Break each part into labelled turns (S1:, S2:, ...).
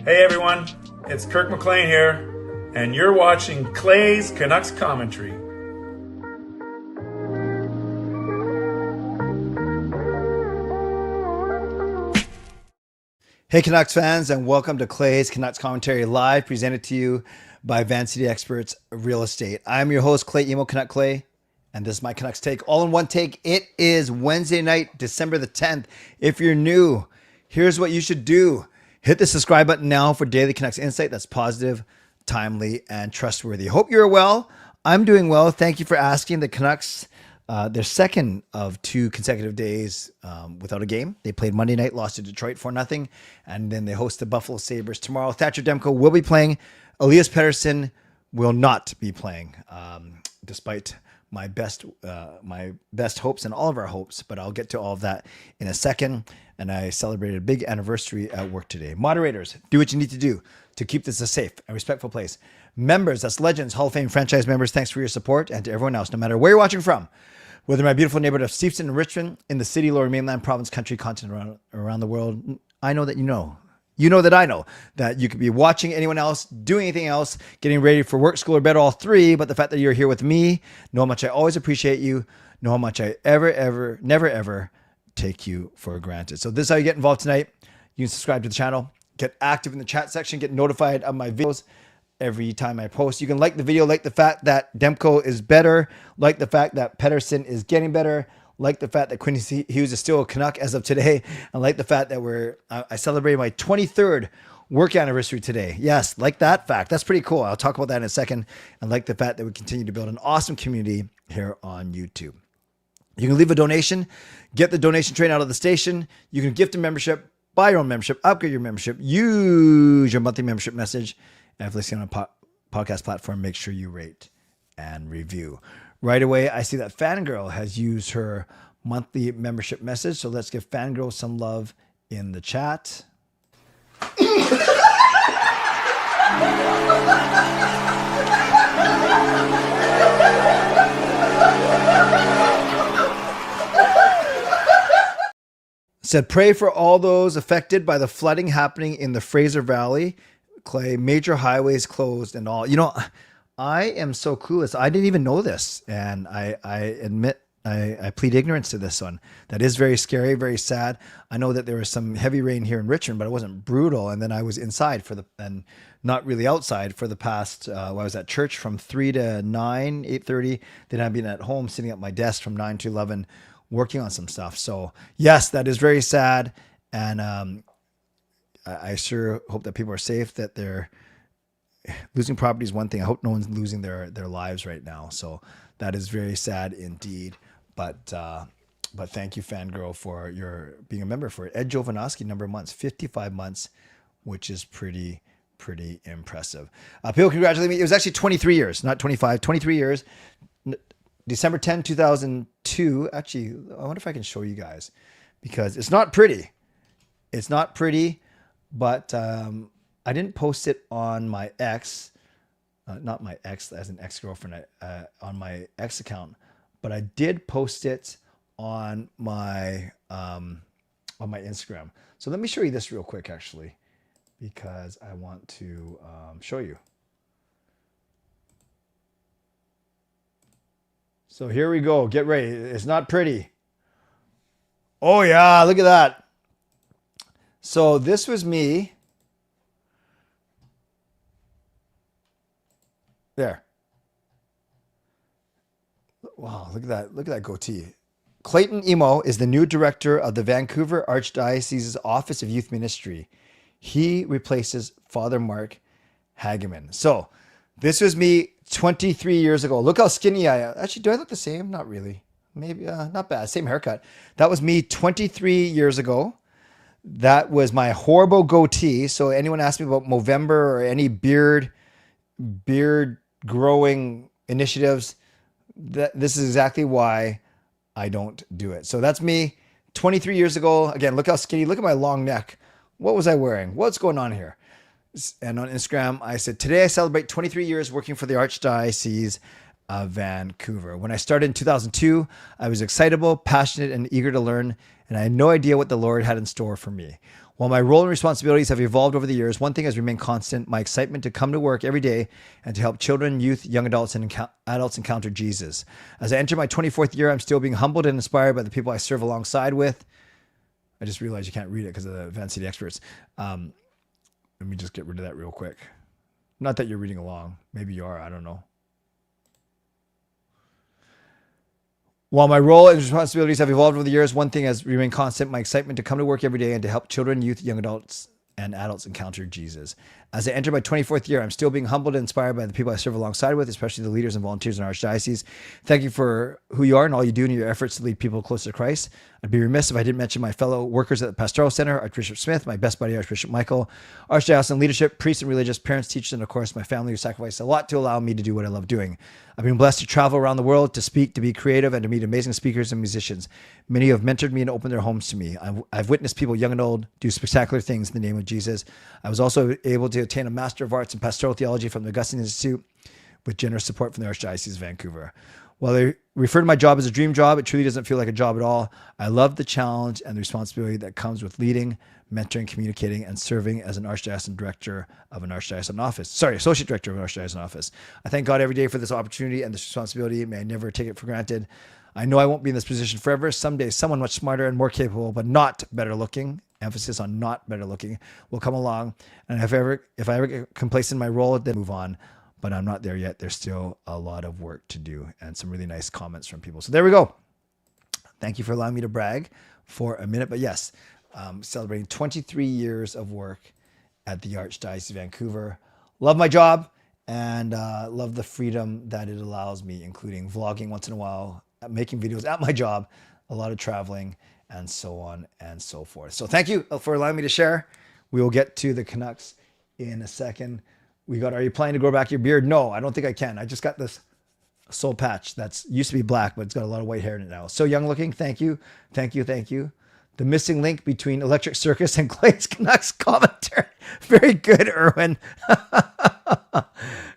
S1: Hey everyone, it's Kirk McLean here, and you're watching Clay's Canucks Commentary.
S2: Hey Canucks fans, and welcome to Clay's Canucks Commentary Live, presented to you by Van City Experts Real Estate. I'm your host, Clay Emo Canuck Clay, and this is my Canucks Take, all in one take. It is Wednesday night, December the 10th. If you're new, here's what you should do. Hit the subscribe button now for daily Canucks insight that's positive, timely, and trustworthy. Hope you're well. I'm doing well. Thank you for asking. The Canucks, their second of two consecutive days without a game. They played Monday night, lost to Detroit 4-0, and then they host the Buffalo Sabres tomorrow. Thatcher Demko will be playing. Elias Pettersson will not be playing, despite my best hopes and all of our hopes, but I'll get to all of that in a second. And I celebrated a big anniversary at work today. Moderators, do what you need to do to keep this a safe and respectful place. Members, that's legends, Hall of Fame franchise members, thanks for your support. And to everyone else, no matter where you're watching from, whether my beautiful neighborhood of Steveston and Richmond, in the city, lower mainland, province, country, continent, around the world, I know that you know. You know that I know that you could be watching anyone else, doing anything else, getting ready for work, school, or bed, all three. But the fact that you're here with me, know how much I always appreciate you, know how much I never, ever take you for granted. So this is how you get involved tonight. You can subscribe to the channel, get active in the chat section, get notified of my videos every time I post. You can like the video, like the fact that Demko is better, like the fact that Pettersson is getting better, like the fact that Quincy Hughes is still a Canuck as of today, and like the fact that I celebrated my 23rd work anniversary today. Yes, like that fact. That's pretty cool. I'll talk about that in a second. And like the fact that we continue to build an awesome community here on YouTube. You can leave a donation, get the donation train out of the station. You can gift a membership, buy your own membership, upgrade your membership, use your monthly membership message. And if listening on a podcast platform, make sure you rate and review. Right away, I see that Fangirl has used her monthly membership message. So let's give Fangirl some love in the chat. Said, pray for all those affected by the flooding happening in the Fraser Valley. Clay, major highways closed and all. You know, I am so clueless. I didn't even know this. And I admit, I plead ignorance to this one. That is very scary, very sad. I know that there was some heavy rain here in Richmond, but it wasn't brutal. And then I was inside and not really outside for the past, I was at church from 3 to 9, 8:30. Then I've been at home sitting at my desk from 9 to 11 working on some stuff. So yes, that is very sad. And I sure hope that people are safe, that they're losing property is one thing. I hope no one's losing their lives right now. So that is very sad indeed. But thank you, Fangirl, for your being a member for Ed Jovanovski, number of months, 55 months, which is pretty impressive. People congratulate me. It was actually 23 years, not 25, 23 years. December 10, 2002. Actually, I wonder if I can show you guys, because it's not pretty. It's not pretty, but I didn't post it on my ex, not my ex as an ex-girlfriend, on my ex account, but I did post it on my Instagram. So let me show you this real quick, actually, because I want to show you. So here we go. Get ready. It's not pretty. Oh yeah, look at that. So this was me. There. Wow, look at that. Look at that goatee. Clayton Emo is the new director of the Vancouver Archdiocese's Office of Youth Ministry. He replaces Father Mark Hageman. So this was me 23 years ago. Look how skinny I am. Actually, do I look the same? Not really. Maybe not bad. Same haircut. That was me 23 years ago. That was my horrible goatee. So anyone asked me about Movember or any beard growing initiatives, this is exactly why I don't do it. So that's me 23 years ago. Again, look how skinny. Look at my long neck. What was I wearing? What's going on here? And on Instagram, I said, today I celebrate 23 years working for the Archdiocese of Vancouver. When I started in 2002, I was excitable, passionate, and eager to learn, and I had no idea what the Lord had in store for me. While my role and responsibilities have evolved over the years, one thing has remained constant: my excitement to come to work every day and to help children, youth, young adults, and adults encounter Jesus. As I enter my 24th year, I'm still being humbled and inspired by the people I serve alongside with. I just realized you can't read it because of the Van City experts. Let me just get rid of that real quick. Not that you're reading along. Maybe you are. I don't know. While my role and responsibilities have evolved over the years, one thing has remained constant: my excitement to come to work every day and to help children, youth, young adults, and adults encounter Jesus. As I enter my 24th year, I'm still being humbled and inspired by the people I serve alongside with, especially the leaders and volunteers in our archdiocese. Thank you for who you are and all you do in your efforts to lead people closer to Christ. I'd be remiss if I didn't mention my fellow workers at the Pastoral Center, Archbishop Smith, my best buddy, Archbishop Michael, Archdiocesan leadership, priests and religious, parents, teachers, and of course, my family who sacrificed a lot to allow me to do what I love doing. I've been blessed to travel around the world, to speak, to be creative, and to meet amazing speakers and musicians. Many have mentored me and opened their homes to me. I've witnessed people, young and old, do spectacular things in the name of Jesus. I was also able to attain a Master of Arts in Pastoral Theology from the Augustine Institute with generous support from the Archdiocese of Vancouver. While they refer to my job as a dream job, it truly doesn't feel like a job at all. I love the challenge and the responsibility that comes with leading, mentoring, communicating, and serving as an Archdiocesan Director of an Archdiocesan Office. Associate Director of an Archdiocesan Office. I thank God every day for this opportunity and this responsibility. May I never take it for granted. I know I won't be in this position forever. Someday, someone much smarter and more capable, but not better looking, emphasis on not better looking, will come along. And if I ever get complacent in my role, then move on. But I'm not there yet. There's still a lot of work to do, and some really nice comments from people. So there we go. Thank you for allowing me to brag for a minute. But yes, celebrating 23 years of work at the Archdiocese of Vancouver. Love my job and love the freedom that it allows me, including vlogging once in a while, making videos at my job, a lot of traveling, and so on and so forth. So thank you for allowing me to share. We will get to the Canucks in a second. Are you planning to grow back your beard? No, I don't think I can. I just got this soul patch that's used to be black, but it's got a lot of white hair in it now. So young looking. Thank you. Thank you. Thank you. The missing link between Electric Circus and Clay's Canucks commentary. Very good, Yrvin.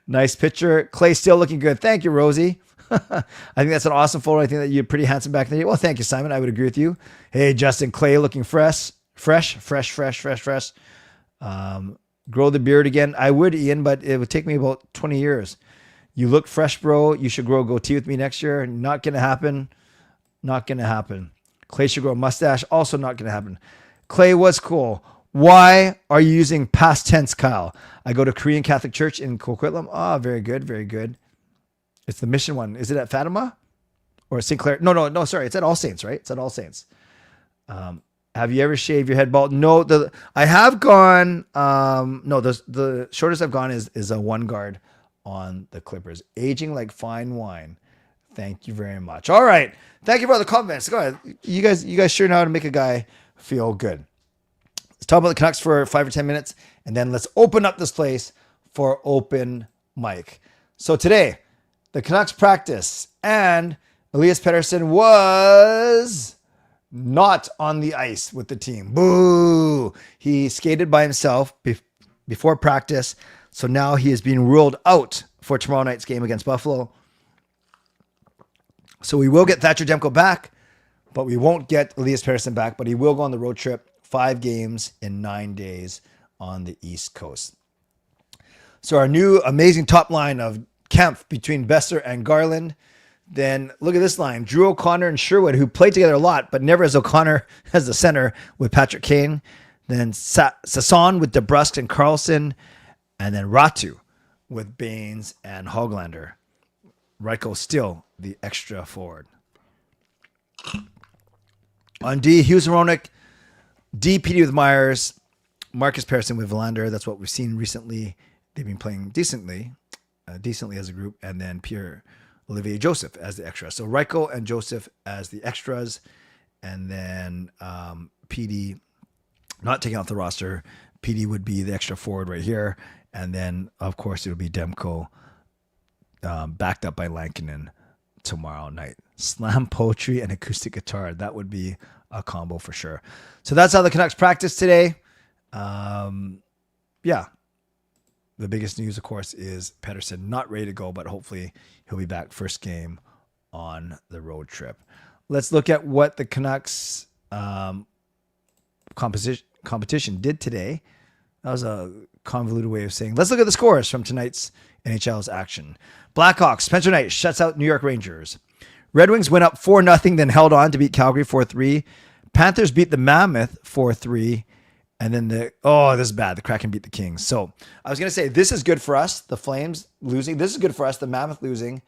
S2: Nice picture. Clay still looking good. Thank you, Rosie. I think that's an awesome photo. I think that you're pretty handsome back in the day. Well, thank you, Simon. I would agree with you. Hey, Justin, Clay looking fresh. Grow the beard again. I would, Ian, but it would take me about 20 years. You look fresh, bro. You should grow a goatee with me next year. Not going to happen. Not going to happen. Clay should grow a mustache. Also not going to happen. Clay was cool. Why are you using past tense, Kyle? I go to Korean Catholic Church in Coquitlam. Ah, very good. Very good. It's the mission one. Is it at Fatima or St. Clair? No. Sorry. It's at All Saints, right? It's at All Saints. Have you ever shaved your head bald? No, I have gone. No, the shortest I've gone is a one guard on the Clippers. Aging like fine wine. Thank you very much. All right. Thank you for all the comments. Go ahead. You guys sure know how to make a guy feel good. Let's talk about the Canucks for 5 or 10 minutes, and then let's open up this place for open mic. So today, the Canucks practice, and Elias Pettersson was not on the ice with the team. Boo! He skated by himself before practice, so now he is being ruled out for tomorrow night's game against Buffalo. So we will get Thatcher Demko back, but we won't get Elias Pettersson back, but he will go on the road trip, 5 games in 9 days on the East Coast. So our new amazing top line of Kempf between Besser and Garland. Then look at this line: Drew O'Connor and Sherwood, who played together a lot, but never as O'Connor as the center with Patrick Kane. Then Sasson with DeBrusque and Carlson. And then Ratu with Baines and Hoglander. Reichel still the extra forward. On D, Hughes and Ronick. D, PD with Myers. Marcus Persson with Bovenlander. That's what we've seen recently. They've been playing decently as a group. And then Pierre Olivier Joseph as the extra. So Reichel and Joseph as the extras. And then PD not taking off the roster. PD would be the extra forward right here. And then, of course, it would be Demko backed up by Lankinen tomorrow night. Slam poetry and acoustic guitar. That would be a combo for sure. So that's how the Canucks practice today. Yeah. The biggest news, of course, is Pettersson not ready to go, but hopefully he'll be back first game on the road trip. Let's look at what the Canucks composition competition did today. That was a convoluted way of saying, let's look at the scores from tonight's NHL's action. Blackhawks, Spencer Knight shuts out New York Rangers. Red Wings went up 4-0, then held on to beat Calgary 4-3. Panthers beat the Mammoth 4-3. And then this is bad. The Kraken beat the Kings. So I was going to say, this is good for us. The Flames losing. This is good for us. The Mammoth losing.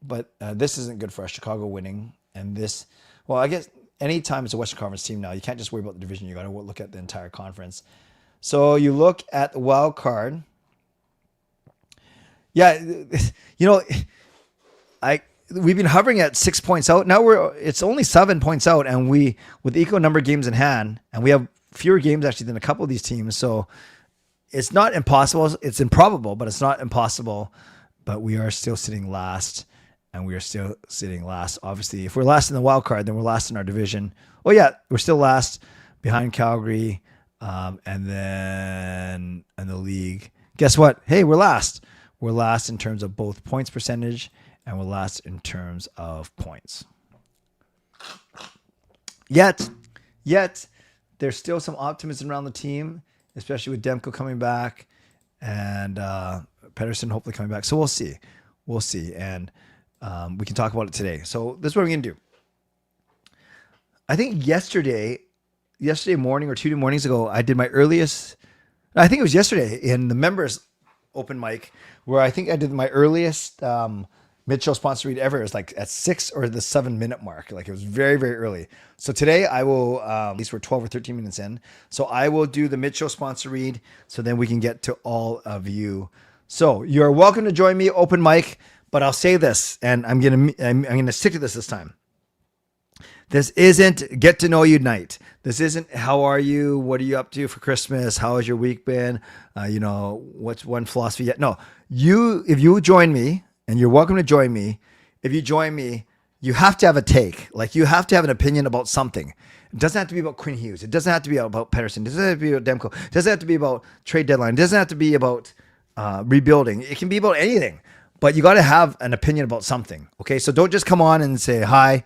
S2: But this isn't good for us. Chicago winning. And this, well, I guess anytime it's a Western Conference team now, you can't just worry about the division. You got to look at the entire conference. So you look at the wild card. Yeah, we've been hovering at 6 points out. Now it's only 7 points out, and with equal number of games in hand, and we have fewer games actually than a couple of these teams. So it's not impossible. It's improbable, but it's not impossible. But we are still sitting last, and we are still sitting last. Obviously, if we're last in the wild card, then we're last in our division. Oh yeah, we're still last behind Calgary, and then in the league. Guess what? Hey, we're last. We're last in terms of both points percentage, and we're last in terms of points. Yet, there's still some optimism around the team, especially with Demko coming back and Pedersen hopefully coming back. So we'll see. And we can talk about it today. So this is what we're going to do. I think yesterday morning or 2 mornings ago, I did my earliest, I think it was yesterday in the members open mic, where I think I did my earliest mid-show sponsor read ever. It was like at 6 or the 7 minute mark. Like it was very, very early. So today I will, at least we're 12 or 13 minutes in. So I will do the mid-show sponsor read so then we can get to all of you. So you're welcome to join me open mic, but I'll say this, and I'm going to stick to this time. This isn't get to know you night. This isn't how are you? What are you up to for Christmas? How has your week been? What's one philosophy yet? No, if you join me, and you're welcome to join me. If you join me, you have to have a take. Like you have to have an opinion about something. It doesn't have to be about Quinn Hughes. It doesn't have to be about Pedersen. It doesn't have to be about Demko. It doesn't have to be about trade deadline. It doesn't have to be about rebuilding. It can be about anything. But you got to have an opinion about something. Okay, so don't just come on and say hi.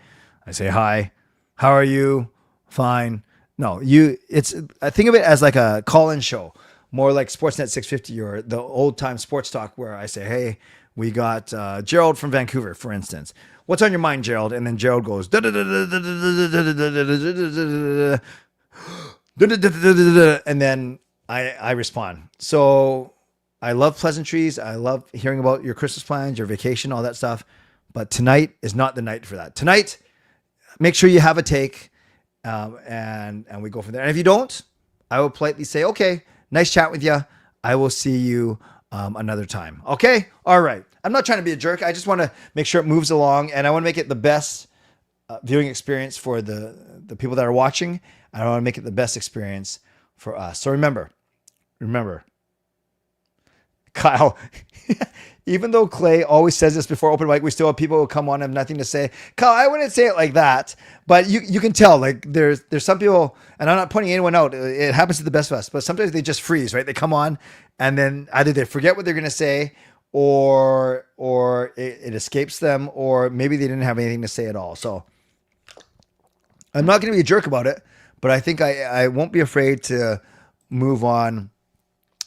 S2: I say hi. How are you? Fine. No, I think of it as like a call-in show, more like Sportsnet 650 or the old-time sports talk where I say, hey, we got Gerald from Vancouver, for instance. What's on your mind, Gerald? And then Gerald goes, and then I respond. So I love pleasantries. I love hearing about your Christmas plans, your vacation, all that stuff. But tonight is not the night for that. Tonight, make sure you have a take, and we go from there. And if you don't, I will politely say, okay, nice chat with you. I will see you another time. Okay? All right. I'm not trying to be a jerk. I just want to make sure it moves along, and I want to make it the best viewing experience for the people that are watching. I want to make it the best experience for us. So remember, Kyle, even though Clay always says this before open mic, we still have people who come on and have nothing to say. Kyle, I wouldn't say it like that, but you can tell, like there's some people, and I'm not pointing anyone out. It happens to the best of us, but sometimes they just freeze, right? They come on and then either they forget what they're going to say or it escapes them, or maybe they didn't have anything to say at all. So I'm not going to be a jerk about it, but I think I won't be afraid to move on,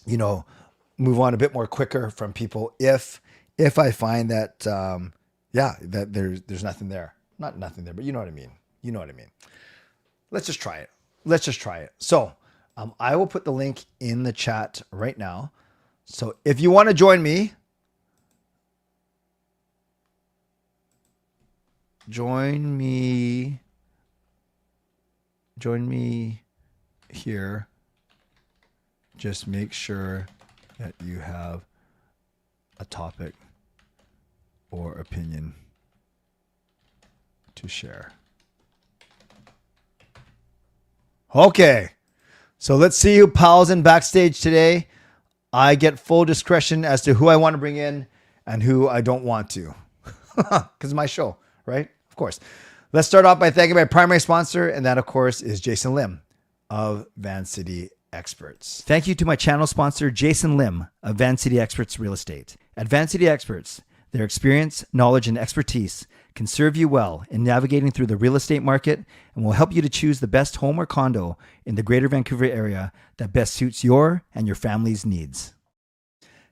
S2: move on a bit more quicker from people if I find that that there's nothing there. Not nothing there, but you know what I mean. Let's just try it. So I will put the link in the chat right now. So if you want to join me, join me here. Just make sure that you have a topic or opinion to share. Okay. So let's see who pals in backstage today. I get full discretion as to who I want to bring in and who I don't want to. Because it's my show, right? Of course. Let's start off by thanking my primary sponsor, and that, of course, is Jason Lim of Van City Experts. Thank you to my channel sponsor, Jason Lim of Van City Experts Real Estate. At Van City Experts, Their experience, knowledge, and expertise can serve you well in navigating through the real estate market and will help you to choose the best home or condo in the Greater Vancouver area that best suits your and your family's needs.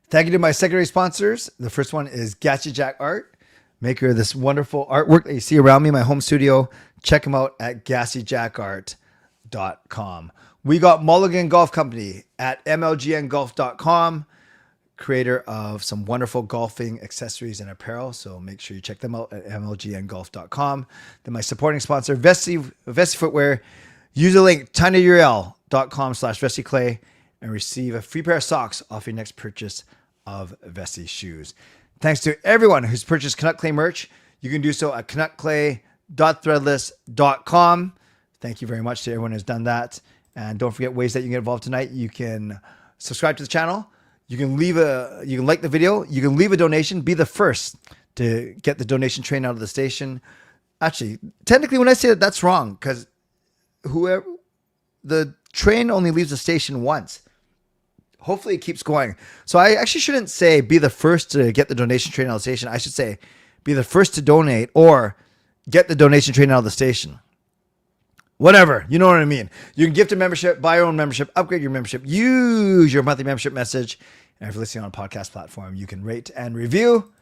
S2: Thank you to my secondary sponsors. The first one is Gachi Jack Art, maker of this wonderful artwork that you see around me in my home studio. Check them out at gassijackart.com. We got Mulligan Golf Company at mlgngolf.com, creator of some wonderful golfing accessories and apparel. So make sure you check them out at mlgngolf.com. Then my supporting sponsor, Vessi Footwear. Use the link tinyurl.com/VessiClay and receive a free pair of socks off your next purchase of Vessi shoes. Thanks to everyone who's purchased Canuck Clay merch. You can do so at canuckclay.threadless.com. Thank you very much to everyone who's done that. And don't forget ways that you can get involved tonight. You can subscribe to the channel. You can like the video. You can leave a donation. Be the first to get the donation train out of the station. Actually, technically, when I say that, that's wrong because the train only leaves the station once. Hopefully, it keeps going. So I actually shouldn't say be the first to get the donation train out of the station. I should say be the first to donate or get the donation train out of the station. Whatever, you know what I mean. You can gift a membership, buy your own membership, upgrade your membership, use your monthly membership message. And if you're listening on a podcast platform, you can rate and review.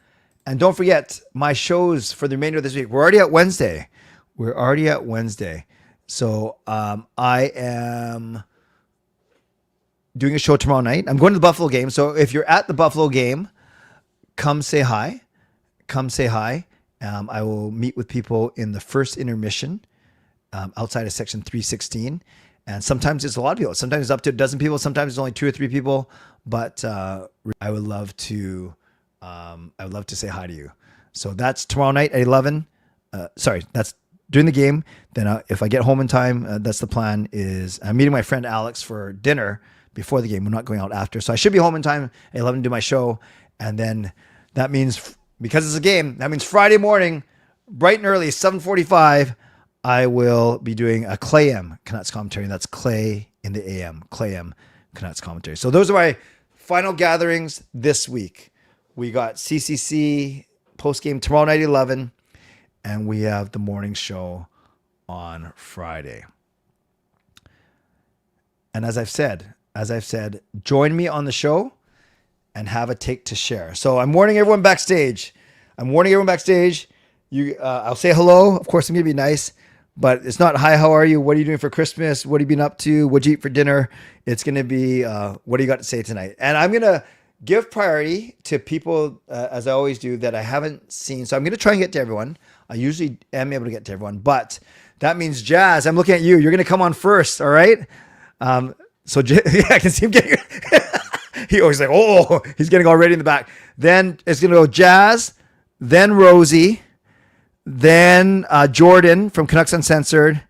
S2: And don't forget my shows for the remainder of this week. We're already at Wednesday. So I am doing a show tomorrow night. I'm going to the Buffalo game. So if you're at the Buffalo game, come say hi. I will meet with people in the first intermission. Outside of section 316, and sometimes it's a lot of people. Sometimes it's up to a dozen people. Sometimes it's only 2 or 3 people. But I would love to say hi to you. So that's tomorrow night at 11. That's during the game. Then if I get home in time, that's the plan. Is I'm meeting my friend Alex for dinner before the game. We're not going out after, so I should be home in time at 11 to do my show. And then that means because it's a game, that means Friday morning, bright and early, 7:45. I will be doing a Clay M Canucks commentary. That's Clay in the AM, Clay M Canucks commentary. So those are my final gatherings this week. We got CCC postgame tomorrow night, 11, and we have the morning show on Friday. And as I've said, join me on the show and have a take to share. So I'm warning everyone backstage. I'll say hello. Of course, I'm going to be nice. But it's not, hi, how are you? What are you doing for Christmas? What have you been up to? What'd you eat for dinner? It's going to be, what do you got to say tonight? And I'm going to give priority to people, as I always do, that I haven't seen. So I'm going to try and get to everyone. I usually am able to get to everyone. But that means Jazz, I'm looking at you. You're going to come on first, all right? So yeah, I can see him getting, he always like, oh, he's getting all ready in the back. Then it's going to go Jazz, then Rosie, then Jordan from Canucks Uncensored.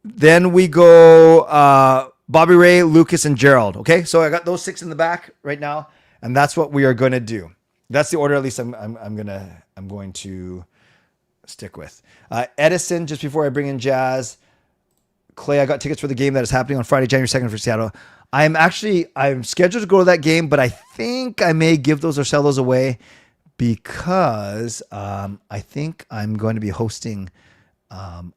S2: Then we go Bobby Ray, Lucas, and Gerald. Okay, so I got those 6 in the back right now, and that's what we are going to do. That's the order, at least I'm going to stick with. Edison, just before I bring in Jazz. Clay, I got tickets for the game that is happening on Friday, January 2nd for Seattle. I'm scheduled to go to that game, but I think I may give those or sell those away, because I think I'm going to be hosting something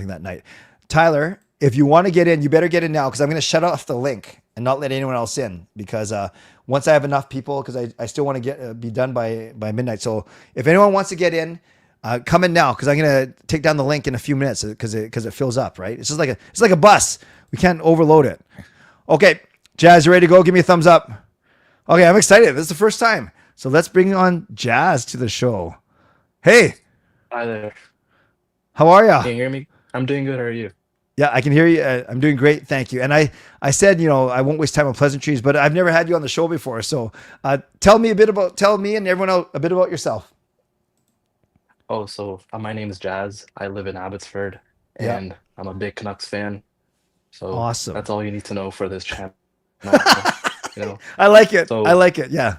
S2: that night. Tyler, if you want to get in, you better get in now, because I'm going to shut off the link and not let anyone else in, because once I have enough people, because I still want to be done by midnight. So if anyone wants to get in, come in now, because I'm going to take down the link in a few minutes, because it fills up, right? It's like a bus. We can't overload it. Okay, Jazz, you ready to go? Give me a thumbs up. Okay, I'm excited. This is the first time. So let's bring on Jazz to the show. Hey.
S3: Hi there.
S2: How are you?
S3: Can you hear me? I'm doing good. How are you?
S2: Yeah, I can hear you. I'm doing great. Thank you. And I said, I won't waste time on pleasantries, but I've never had you on the show before. So tell me and everyone else a bit about yourself.
S3: Oh, so my name is Jazz. I live in Abbotsford, and I'm a big Canucks fan. So
S2: awesome.
S3: That's all you need to know for this channel.
S2: I like it. I like it. Yeah.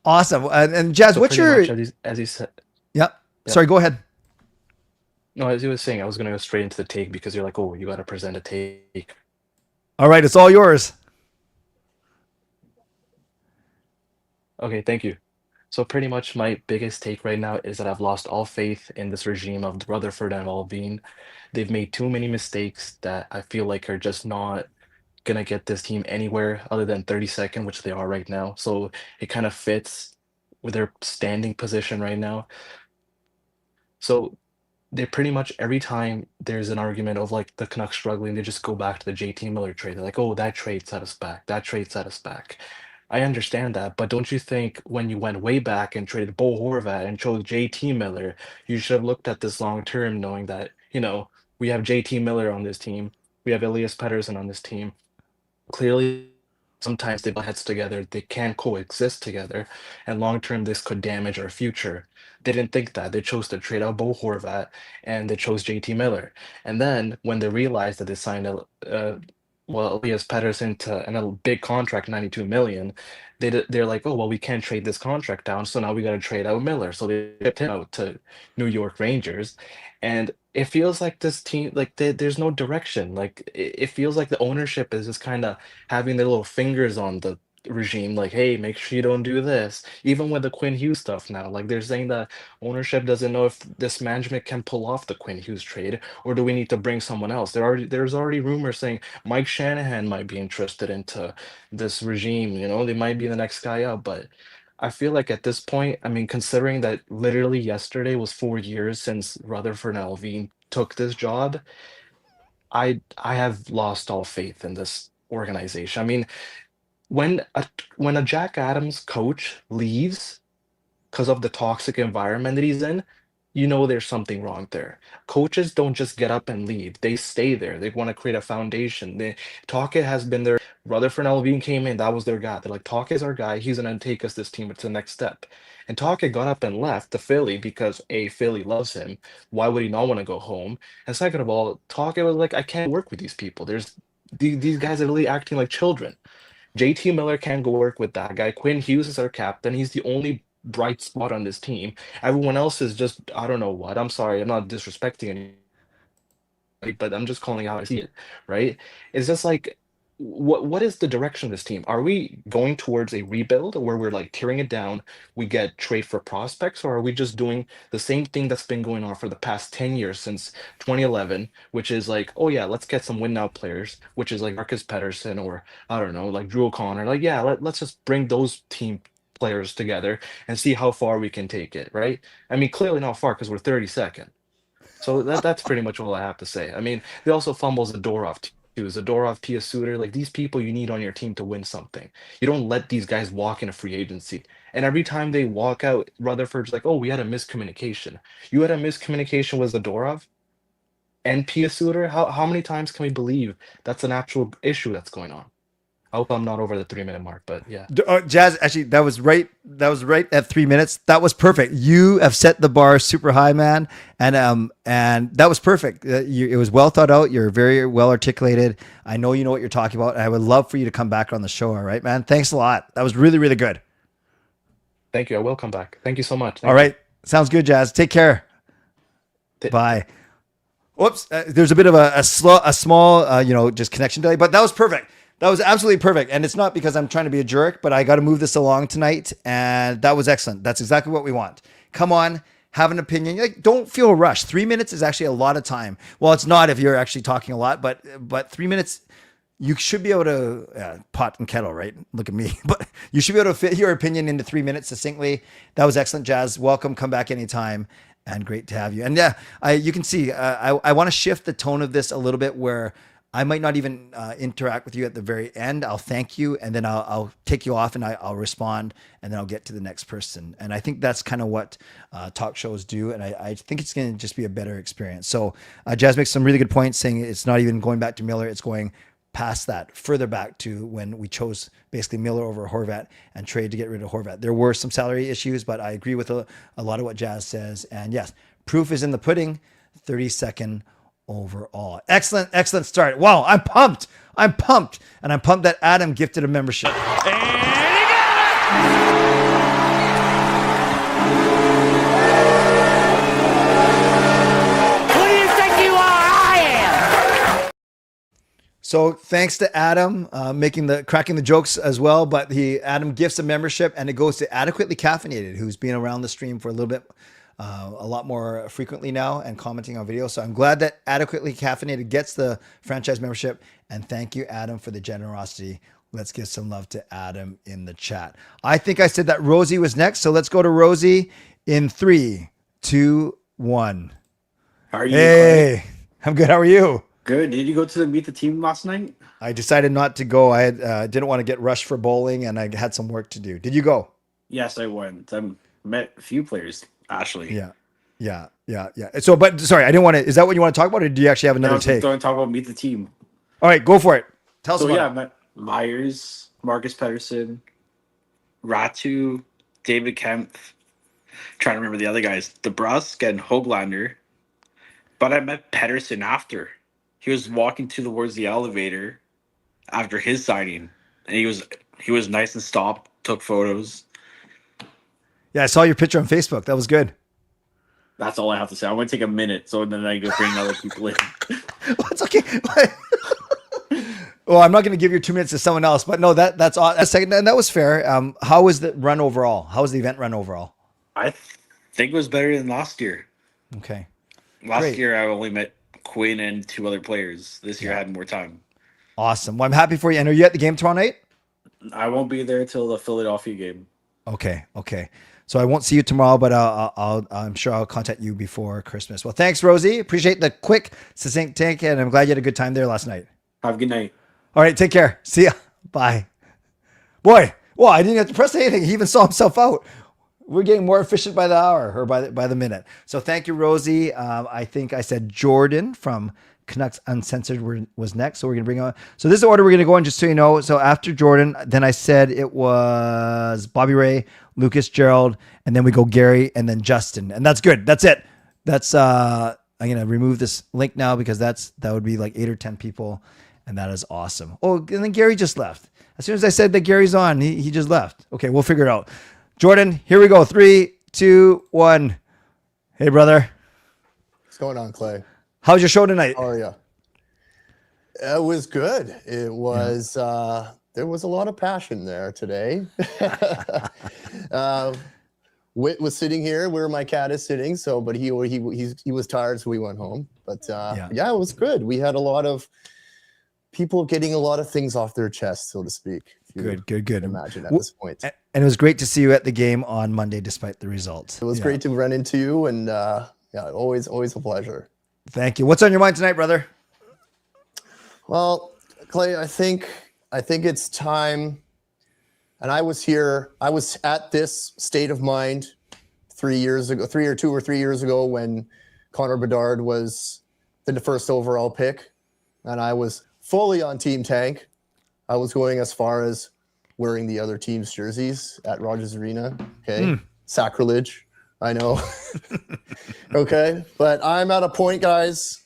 S2: Awesome. And Jazz,
S3: so
S2: what's your...
S3: as you said...
S2: Yep. Sorry, go ahead.
S3: No, as you were saying, I was going to go straight into the take, because you're like, oh, you got to present a take.
S2: All right. It's all yours.
S3: Okay, thank you. So pretty much my biggest take right now is that I've lost all faith in this regime of Rutherford and Alvin. They've made too many mistakes that I feel like are just not gonna get this team anywhere other than 32nd, which they are right now. So it kind of fits with their standing position right now. So they pretty much every time there's an argument of like the Canucks struggling, they just go back to the JT Miller trade. They're like, oh, that trade set us back. That trade set us back. I understand that, but don't you think when you went way back and traded Bo Horvat and chose JT Miller, you should have looked at this long term, knowing that, we have JT Miller on this team, we have Elias Pettersson on this team. Clearly, sometimes they butt heads together, they can coexist together, and long term, this could damage our future. They didn't think that. They chose to trade out Bo Horvat and they chose JT Miller. And then when they realized that they signed Elias Pettersson to a big contract, 92 million, they're like, oh, well, we can't trade this contract down, so now we got to trade out Miller. So they shipped him out to New York Rangers. And it feels like this team, like there's no direction. Like it feels like the ownership is just kind of having their little fingers on the regime, like, hey, make sure you don't do this. Even with the Quinn Hughes stuff now, like they're saying that ownership doesn't know if this management can pull off the Quinn Hughes trade, or do we need to bring someone else? There's already rumors saying Mike Shanahan might be interested into this regime. They might be the next guy up, but I feel like at this point, I mean, considering that literally yesterday was 4 years since Rutherford and Alvin took this job, I have lost all faith in this organization. I mean, when a Jack Adams coach leaves because of the toxic environment that he's in, there's something wrong there. Coaches don't just get up and leave. They stay there. They want to create a foundation. Talkett has been there. Rutherford and Alvin came in. That was their guy. They're like, Talkett's our guy. He's going to take us this team to the next step. And Talkett got up and left to Philly because A, Philly loves him. Why would he not want to go home? And second of all, Talkett was like, I can't work with these people. These guys are really acting like children. JT Miller can't go work with that guy. Quinn Hughes is our captain. He's the only bright spot on this team. Everyone else is just, I don't know what. I'm sorry, I'm not disrespecting anybody, but I'm just calling out how I see it, right? It's just like, what is the direction of this team? Are we going towards a rebuild where we're like tearing it down, we get trade for prospects, or are we just doing the same thing that's been going on for the past 10 years since 2011, which is like, oh yeah, let's get some win now players, which is like Marcus Pettersson, or I don't know, like Drew O'Connor. Like, yeah, let's just bring those team players together and see how far we can take it, right? I mean, clearly not far because we're 32nd. So that's pretty much all I have to say. I mean, they also fumbles Zadorov too. Zadorov, Pia Suter, like these people you need on your team to win something. You don't let these guys walk in a free agency. And every time they walk out, Rutherford's like, oh, we had a miscommunication. You had a miscommunication with Zadorov and Pia Suter? How many times can we believe that's an actual issue that's going on? I hope I'm not over the 3-minute mark, but yeah.
S2: Jazz, actually, that was right. That was right at 3 minutes. That was perfect. You have set the bar super high, man, and that was perfect. It was well thought out. You're very well articulated. I know you know what you're talking about. And I would love for you to come back on the show. All right, man. Thanks a lot. That was really, really good.
S3: Thank you. I will come back. Thank you so much.
S2: All right, sounds good, Jazz. Take care. Bye. Whoops. There's a bit of a small, just connection delay, but that was perfect. That was absolutely perfect. And it's not because I'm trying to be a jerk, but I got to move this along tonight. And that was excellent. That's exactly what we want. Come on, have an opinion. Like, don't feel rushed. 3 minutes is actually a lot of time. Well, it's not if you're actually talking a lot, but 3 minutes, you should be able to, pot and kettle, right? Look at me. But you should be able to fit your opinion into 3 minutes succinctly. That was excellent, Jazz. Welcome. Come back anytime. And great to have you. And yeah, you can see, I want to shift the tone of this a little bit where I might not even interact with you at the very end. I'll thank you, and then I'll take you off, and I'll respond, and then I'll get to the next person. And I think that's kind of what talk shows do, and I think it's going to just be a better experience. So Jazz makes some really good points, saying it's not even going back to Miller. It's going past that, further back to when we chose basically Miller over Horvat and trade to get rid of Horvat. There were some salary issues, but I agree with a lot of what Jazz says. And yes, proof is in the pudding. 32nd overall. Excellent start. Wow, I'm pumped. And I'm pumped that Adam gifted a membership.
S4: And he got it! Who do you think you are? I am.
S2: So thanks to Adam cracking the jokes as well. But Adam gifts a membership, and it goes to Adequately Caffeinated, who's been around the stream for a little bit, a lot more frequently now, and commenting on videos. So I'm glad that Adequately Caffeinated gets the franchise membership. And thank you, Adam, for the generosity. Let's give some love to Adam in the chat. I think I said that Rosie was next, so let's go to Rosie in 3, 2, 1.
S5: How are you?
S2: Hey, I'm good. How are you?
S5: Good. Did you go to Meet the Team last night?
S2: I decided not to go. I didn't want to get rushed for bowling, and I had some work to do. Did you go?
S5: Yes, I went. I met a few players, actually.
S2: Yeah. So, but sorry, I didn't want to. Is that what you want to talk about, or do you actually have another take?
S5: Going to talk about Meet the Team.
S2: All right, go for it. Tell us about it.
S5: I met Myers, Marcus Pedersen, Ratu, David Kemp. Trying to remember the other guys, DeBrusque and Hoglander. But I met Pedersen after. He was walking towards the elevator after his signing, and he was nice and stopped, took photos.
S2: Yeah, I saw your picture on Facebook. That was good.
S5: That's all I have to say. I'm going to take a minute, so then I go bring other people in.
S2: Well, it's okay. Well, I'm not going to give you 2 minutes to someone else, but no, that's second, and that was fair. How was the run overall? How was the event run overall?
S5: I think it was better than last year.
S2: Okay.
S5: Last year, I only met Quinn and 2 other players. This year, I had more time.
S2: Awesome. Well, I'm happy for you. And are you at the game tomorrow night?
S5: I won't be there till the Philadelphia game.
S2: Okay. So I won't see you tomorrow, but I'm sure I'll contact you before Christmas. Well, thanks, Rosie. Appreciate the quick, succinct take, and I'm glad you had a good time there last night.
S5: Have a good night.
S2: All right, take care. See ya. Bye. Boy, well, I didn't have to press anything. He even saw himself out. We're getting more efficient by the hour or by the minute. So thank you, Rosie. I think I said Jordan from Canucks Uncensored was next. So we're going to bring on. So this is the order we're going to go in, just so you know. So after Jordan, then I said it was Bobby Ray, Lucas Gerald, and then we go Gary and then Justin. And that's good. That's it. That's I'm going to remove this link now because that would be like 8 or 10 people. And that is awesome. Oh, and then Gary just left. As soon as I said that Gary's on, he just left. Okay, we'll figure it out. Jordan, here we go. 3, 2, 1. Hey, brother.
S6: What's going on, Clay?
S2: How's your show tonight?
S6: How are you? It was good. It was, there was a lot of passion there today. Whit was sitting here where my cat is sitting. So, but he was tired, so we went home. But yeah, it was good. We had a lot of people getting a lot of things off their chest, so to speak.
S2: Good.
S6: Imagine at this point.
S2: And it was great to see you at the game on Monday, despite the results.
S6: It was great to run into you, and always a pleasure.
S2: Thank you. What's on your mind tonight, brother?
S6: Well, Clay, I think it's time. And I was at this state of mind 3 years ago, 2 or 3 years ago, when Connor Bedard was the first overall pick, and I was fully on Team Tank. I was going as far as wearing the other team's jerseys at Rogers Arena. Okay. Sacrilege. I know. Okay. But I'm at a point, guys.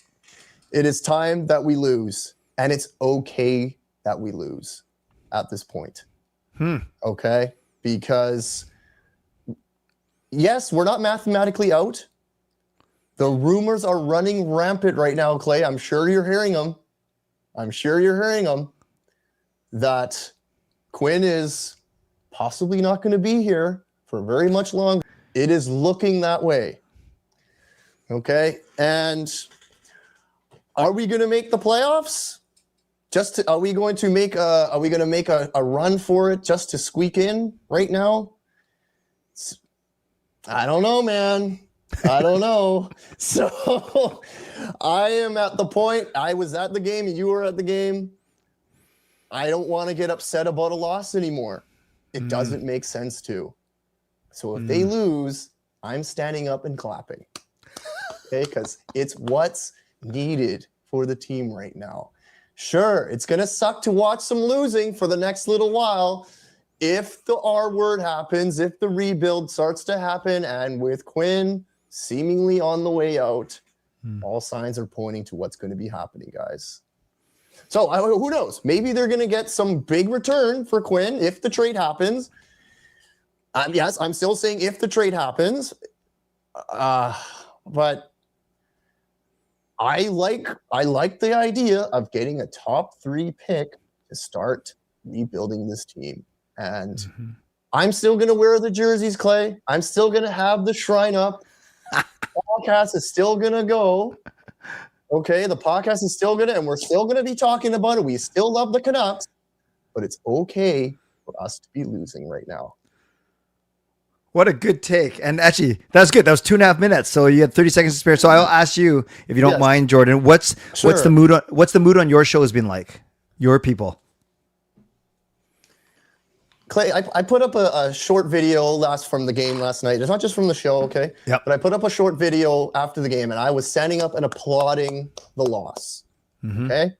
S6: It is time that we lose. And it's okay that we lose at this point. Okay. Because yes, we're not mathematically out. The rumors are running rampant right now, Clay. I'm sure you're hearing them. That Quinn is possibly not going to be here for very much longer. It is looking that way. Okay. And are we going to make the playoffs? Are we going to make a run for it just to squeak in right now? I don't know, man. I don't know. So I am at the point. I was at the game and you were at the game. I don't want to get upset about a loss anymore. It doesn't make sense to. So if they lose, I'm standing up and clapping. Okay, because it's what's needed for the team right now. Sure, it's going to suck to watch some losing for the next little while. If the R word happens, if the rebuild starts to happen, and with Quinn seemingly on the way out, all signs are pointing to what's going to be happening, guys. So who knows? Maybe they're going to get some big return for Quinn if the trade happens. Yes, I'm still saying if the trade happens. But I like the idea of getting a top 3 pick to start rebuilding this team. And I'm still going to wear the jerseys, Clay. I'm still going to have the shrine up. The podcast is still going to go. Okay, the podcast is still going to, and we're still going to be talking about it. We still love the Canucks, but it's okay for us to be losing right now.
S2: What a good take. And actually, that's good. That was 2.5 minutes. So you had 30 seconds to spare. So I'll ask you, if you don't mind, Jordan, what's the mood on your show has been like? Your people.
S6: Clay, I put up a short video from the game last night. It's not just from the show, okay?
S2: Yep.
S6: But I put up a short video after the game, and I was standing up and applauding the loss. Okay?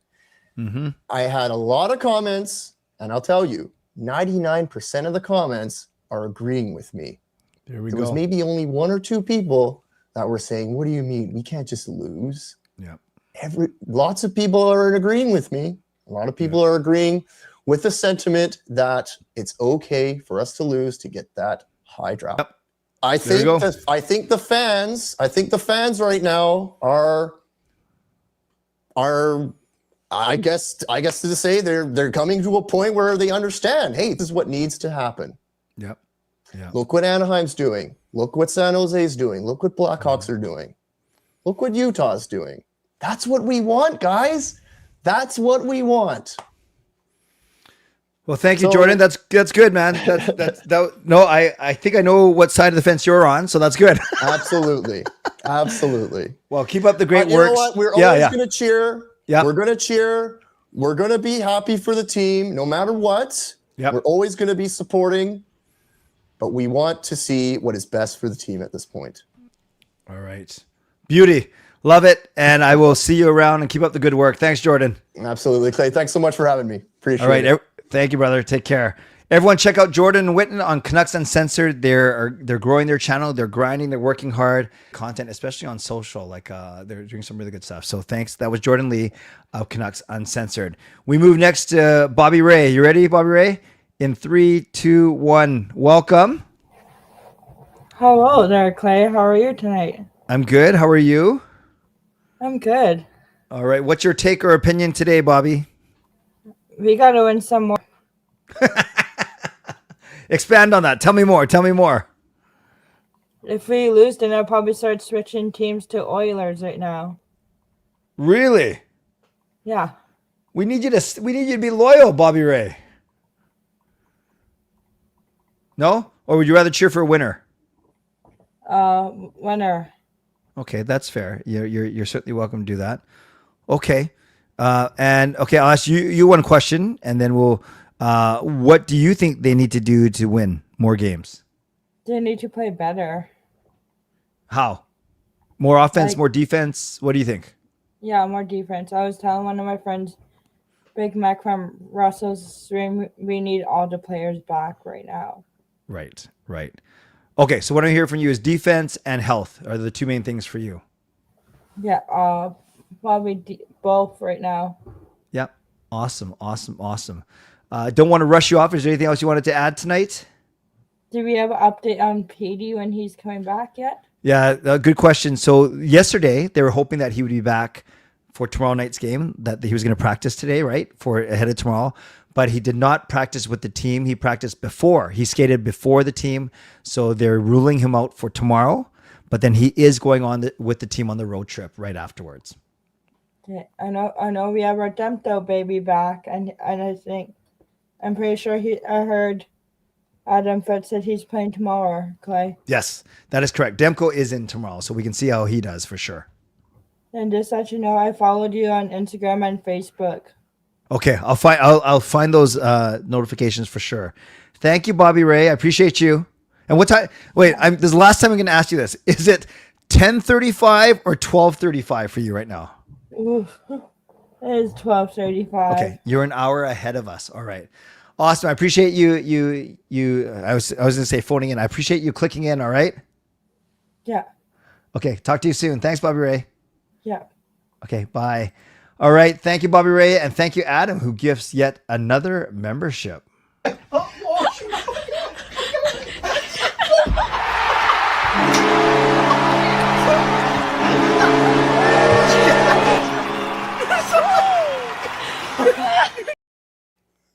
S6: I had a lot of comments, and I'll tell you, 99% of the comments are agreeing with me. There was maybe only 1 or 2 people that were saying, "What do you mean? We can't just lose."
S2: Yeah.
S6: Lots of people are agreeing with me. A lot of people are agreeing with the sentiment that it's okay for us to lose to get that high draft.
S2: Yep.
S6: I think the fans right now are I guess to say they're coming to a point where they understand, hey, this is what needs to happen.
S2: Yep. Yeah.
S6: Look what Anaheim's doing. Look what San Jose's doing. Look what Blackhawks are doing. Look what Utah's doing. That's what we want, guys. That's what we want.
S2: Well, thank you, Jordan. That's good, man. I think I know what side of the fence you're on, so that's good.
S6: Absolutely.
S2: Well, keep up the great work.
S6: You know what? We're always going to cheer.
S2: Yeah.
S6: We're going to cheer. We're going to be happy for the team no matter what.
S2: Yep.
S6: We're always going to be supporting, but we want to see what is best for the team at this point.
S2: All right. Beauty. Love it. And I will see you around and keep up the good work. Thanks, Jordan.
S6: Absolutely, Clay. Thanks so much for having me. Appreciate it.
S2: Thank you, brother. Take care. Everyone, check out Jordan and Whitten on Canucks Uncensored. They're growing their channel. They're grinding. They're working hard. Content, especially on social. They're doing some really good stuff. So thanks. That was Jordan Lee of Canucks Uncensored. We move next to Bobby Ray. You ready, Bobby Ray? In 3, 2, 1. Welcome.
S7: Hello there, Clay. How are you tonight?
S2: I'm good. How are you?
S7: I'm good.
S2: All right. What's your take or opinion today, Bobby?
S7: We got to win some more.
S2: Expand on that. Tell me more.
S7: If we lose, then I'll probably start switching teams to Oilers right now.
S2: Really?
S7: Yeah.
S2: We need you to be loyal, Bobby Ray. No? Or would you rather cheer for a winner?
S7: Winner.
S2: Okay, that's fair. You're certainly welcome to do that. Okay. I'll ask you one question, and then we'll. What do you think they need to do to win more games?
S7: They need to play better.
S2: How? More offense, more defense? What do you think?
S7: Yeah, more defense. I was telling one of my friends, Big Mac from Russell's stream, we need all the players back right now.
S2: Right. Okay, so what I hear from you is defense and health are the 2 main things for you.
S7: Yeah, probably both right now.
S2: Yeah. Awesome. Don't want to rush you off. Is there anything else you wanted to add tonight?
S7: Do we have an update on PD when he's coming back yet?
S2: Yeah, good question. So yesterday they were hoping that he would be back for tomorrow night's game, that he was going to practice today, right? For ahead of tomorrow. But he did not practice with the team. He practiced before. He skated before the team. So they're ruling him out for tomorrow. But then he is going on with the team on the road trip right afterwards.
S7: Okay. I know we have our Demto baby back. And I'm pretty sure I heard Adam Fitz said he's playing tomorrow, Clay.
S2: Yes, that is correct. Demko is in tomorrow, so we can see how he does for sure.
S7: And just to let you know, I followed you on Instagram and Facebook.
S2: Okay, I'll find those notifications for sure. Thank you, Bobby Ray. I appreciate you. And what time? Wait, this is the last time I'm going to ask you this. Is it 10:35 or 12:35 for you right now?
S7: Ooh, it is 12:35.
S2: Okay, you're an hour ahead of us. All right, awesome. I appreciate you. I was going to say phoning in. I appreciate you clicking in. All right.
S7: Yeah.
S2: Okay. Talk to you soon. Thanks, Bobby Ray.
S7: Yeah.
S2: Okay. Bye. All right. Thank you, Bobby Ray. And thank you, Adam, who gifts yet another membership.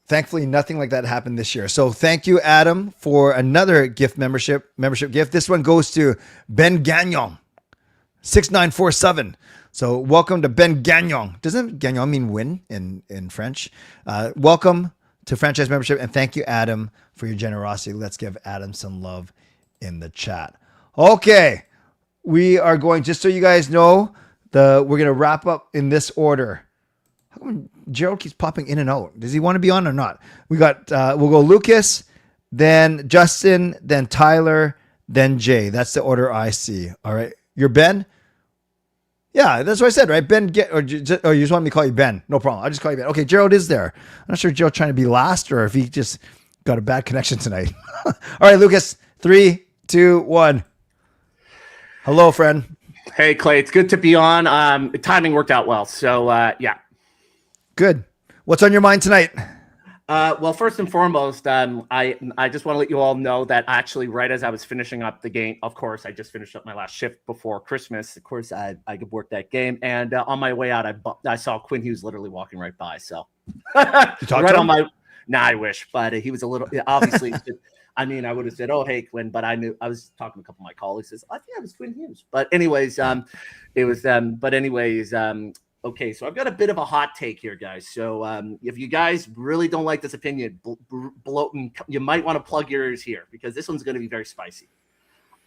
S2: Thankfully, nothing like that happened this year. So thank you, Adam, for another membership gift. This one goes to Ben Gagnon, 6947. So welcome to Ben Gagnon. Doesn't Gagnon mean win in French? Welcome to franchise membership, and thank you, Adam, for your generosity. Let's give Adam some love in the chat. Okay, we are going, just so you guys know, we're going to wrap up in this order. How come Gerald keeps popping in and out? Does he want to be on or not? We got, we'll go Lucas, then Justin, then Tyler, then Jay. That's the order I see. All right. You're Ben? Yeah, that's what I said, right? Ben, or you just want me to call you Ben? No problem. I'll just call you Ben. Okay, Gerald is there. I'm not sure if Gerald's trying to be last or if he just got a bad connection tonight. All right, Lucas, 3, 2, 1. Hello, friend.
S8: Hey, Clay. It's good to be on. Timing worked out well. So, yeah.
S2: Good. What's on your mind tonight?
S8: Well, first and foremost, I just want to let you all know that actually, right as I was finishing up the game, of course, I just finished up my last shift before Christmas. Of course, I could work that game, and on my way out, I saw Quinn Hughes literally walking right by. So, right on my. Nah, I wish, but he was a little obviously. I mean, I would have said, "Oh, hey, Quinn," but I knew I was talking to a couple of my colleagues. Says, "I think it was Quinn Hughes." But anyways, it was. But anyways, okay, so I've got a bit of a hot take here, guys. So if you guys really don't like this opinion, you might want to plug your ears here because this one's going to be very spicy.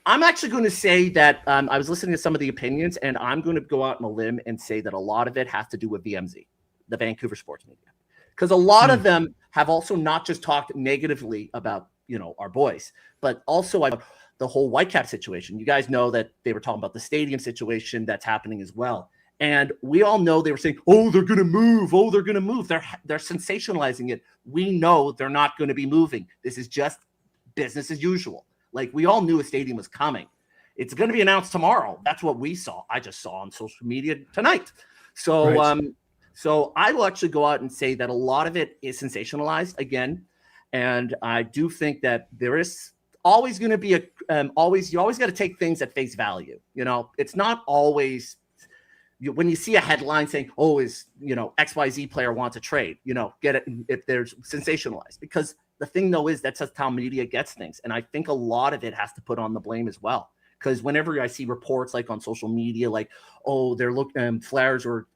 S8: I'm actually going to say that I was listening to some of the opinions, and I'm going to go out on a limb and say that a lot of it has to do with VMZ, the Vancouver Sports Media, because a lot of them have also not just talked negatively about our boys, but also about the whole Whitecap situation. You guys know that they were talking about the stadium situation that's happening as well. And we all know they were saying, "Oh, they're going to move. Oh, they're going to move." They're sensationalizing it. We know they're not going to be moving. This is just business as usual. Like, we all knew a stadium was coming. It's going to be announced tomorrow. That's what we saw. I just saw on social media tonight. So,
S2: Right.
S8: So I will actually go out and say that a lot of it is sensationalized again. And I do think that there is always going to be you always got to take things at face value. It's not always. When you see a headline saying, "Oh, XYZ player wants a trade," get it if there's sensationalized. Because the thing though is that's just how media gets things, and I think a lot of it has to put on the blame as well. Because whenever I see reports like on social media, like, "Oh, they're Flyers are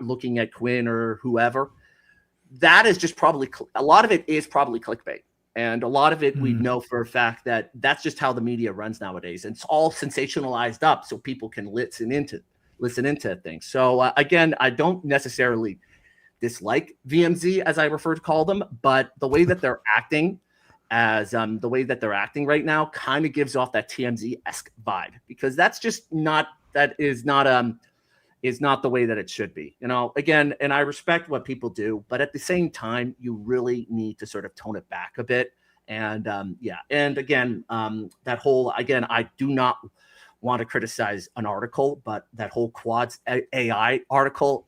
S8: looking at Quinn or whoever," that is just probably a lot of it is probably clickbait, and a lot of it we know for a fact that that's just how the media runs nowadays. And it's all sensationalized up so people can listen into things. So again, I don't necessarily dislike VMZ, as I prefer to call them, but the way that they're acting right now kind of gives off that TMZ-esque vibe, because that's just is not the way that it should be. Again, and I respect what people do, but at the same time, you really need to sort of tone it back a bit. And and again, I do not want to criticize an article, but that whole Quads AI article,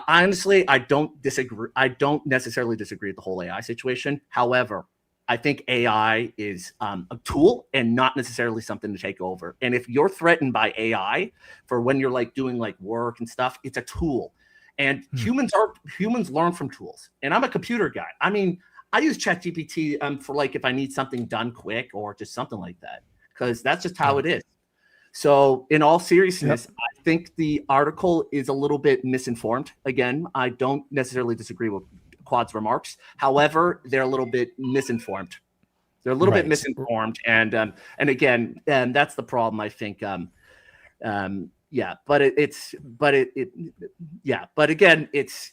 S8: honestly, I don't disagree. I don't necessarily disagree with the whole AI situation. However, I think AI is a tool and not necessarily something to take over. And if you're threatened by AI for when you're like doing like work and stuff, it's a tool. And humans learn from tools. And I'm a computer guy. I mean, I use ChatGPT for like if I need something done quick or just something like that, because that's just how it is. So in all seriousness, I think the article is a little bit misinformed. Again, I don't necessarily disagree with Quad's remarks. However, they're a little bit misinformed. They're a little bit misinformed. And again, that's the problem, I think. But again, it's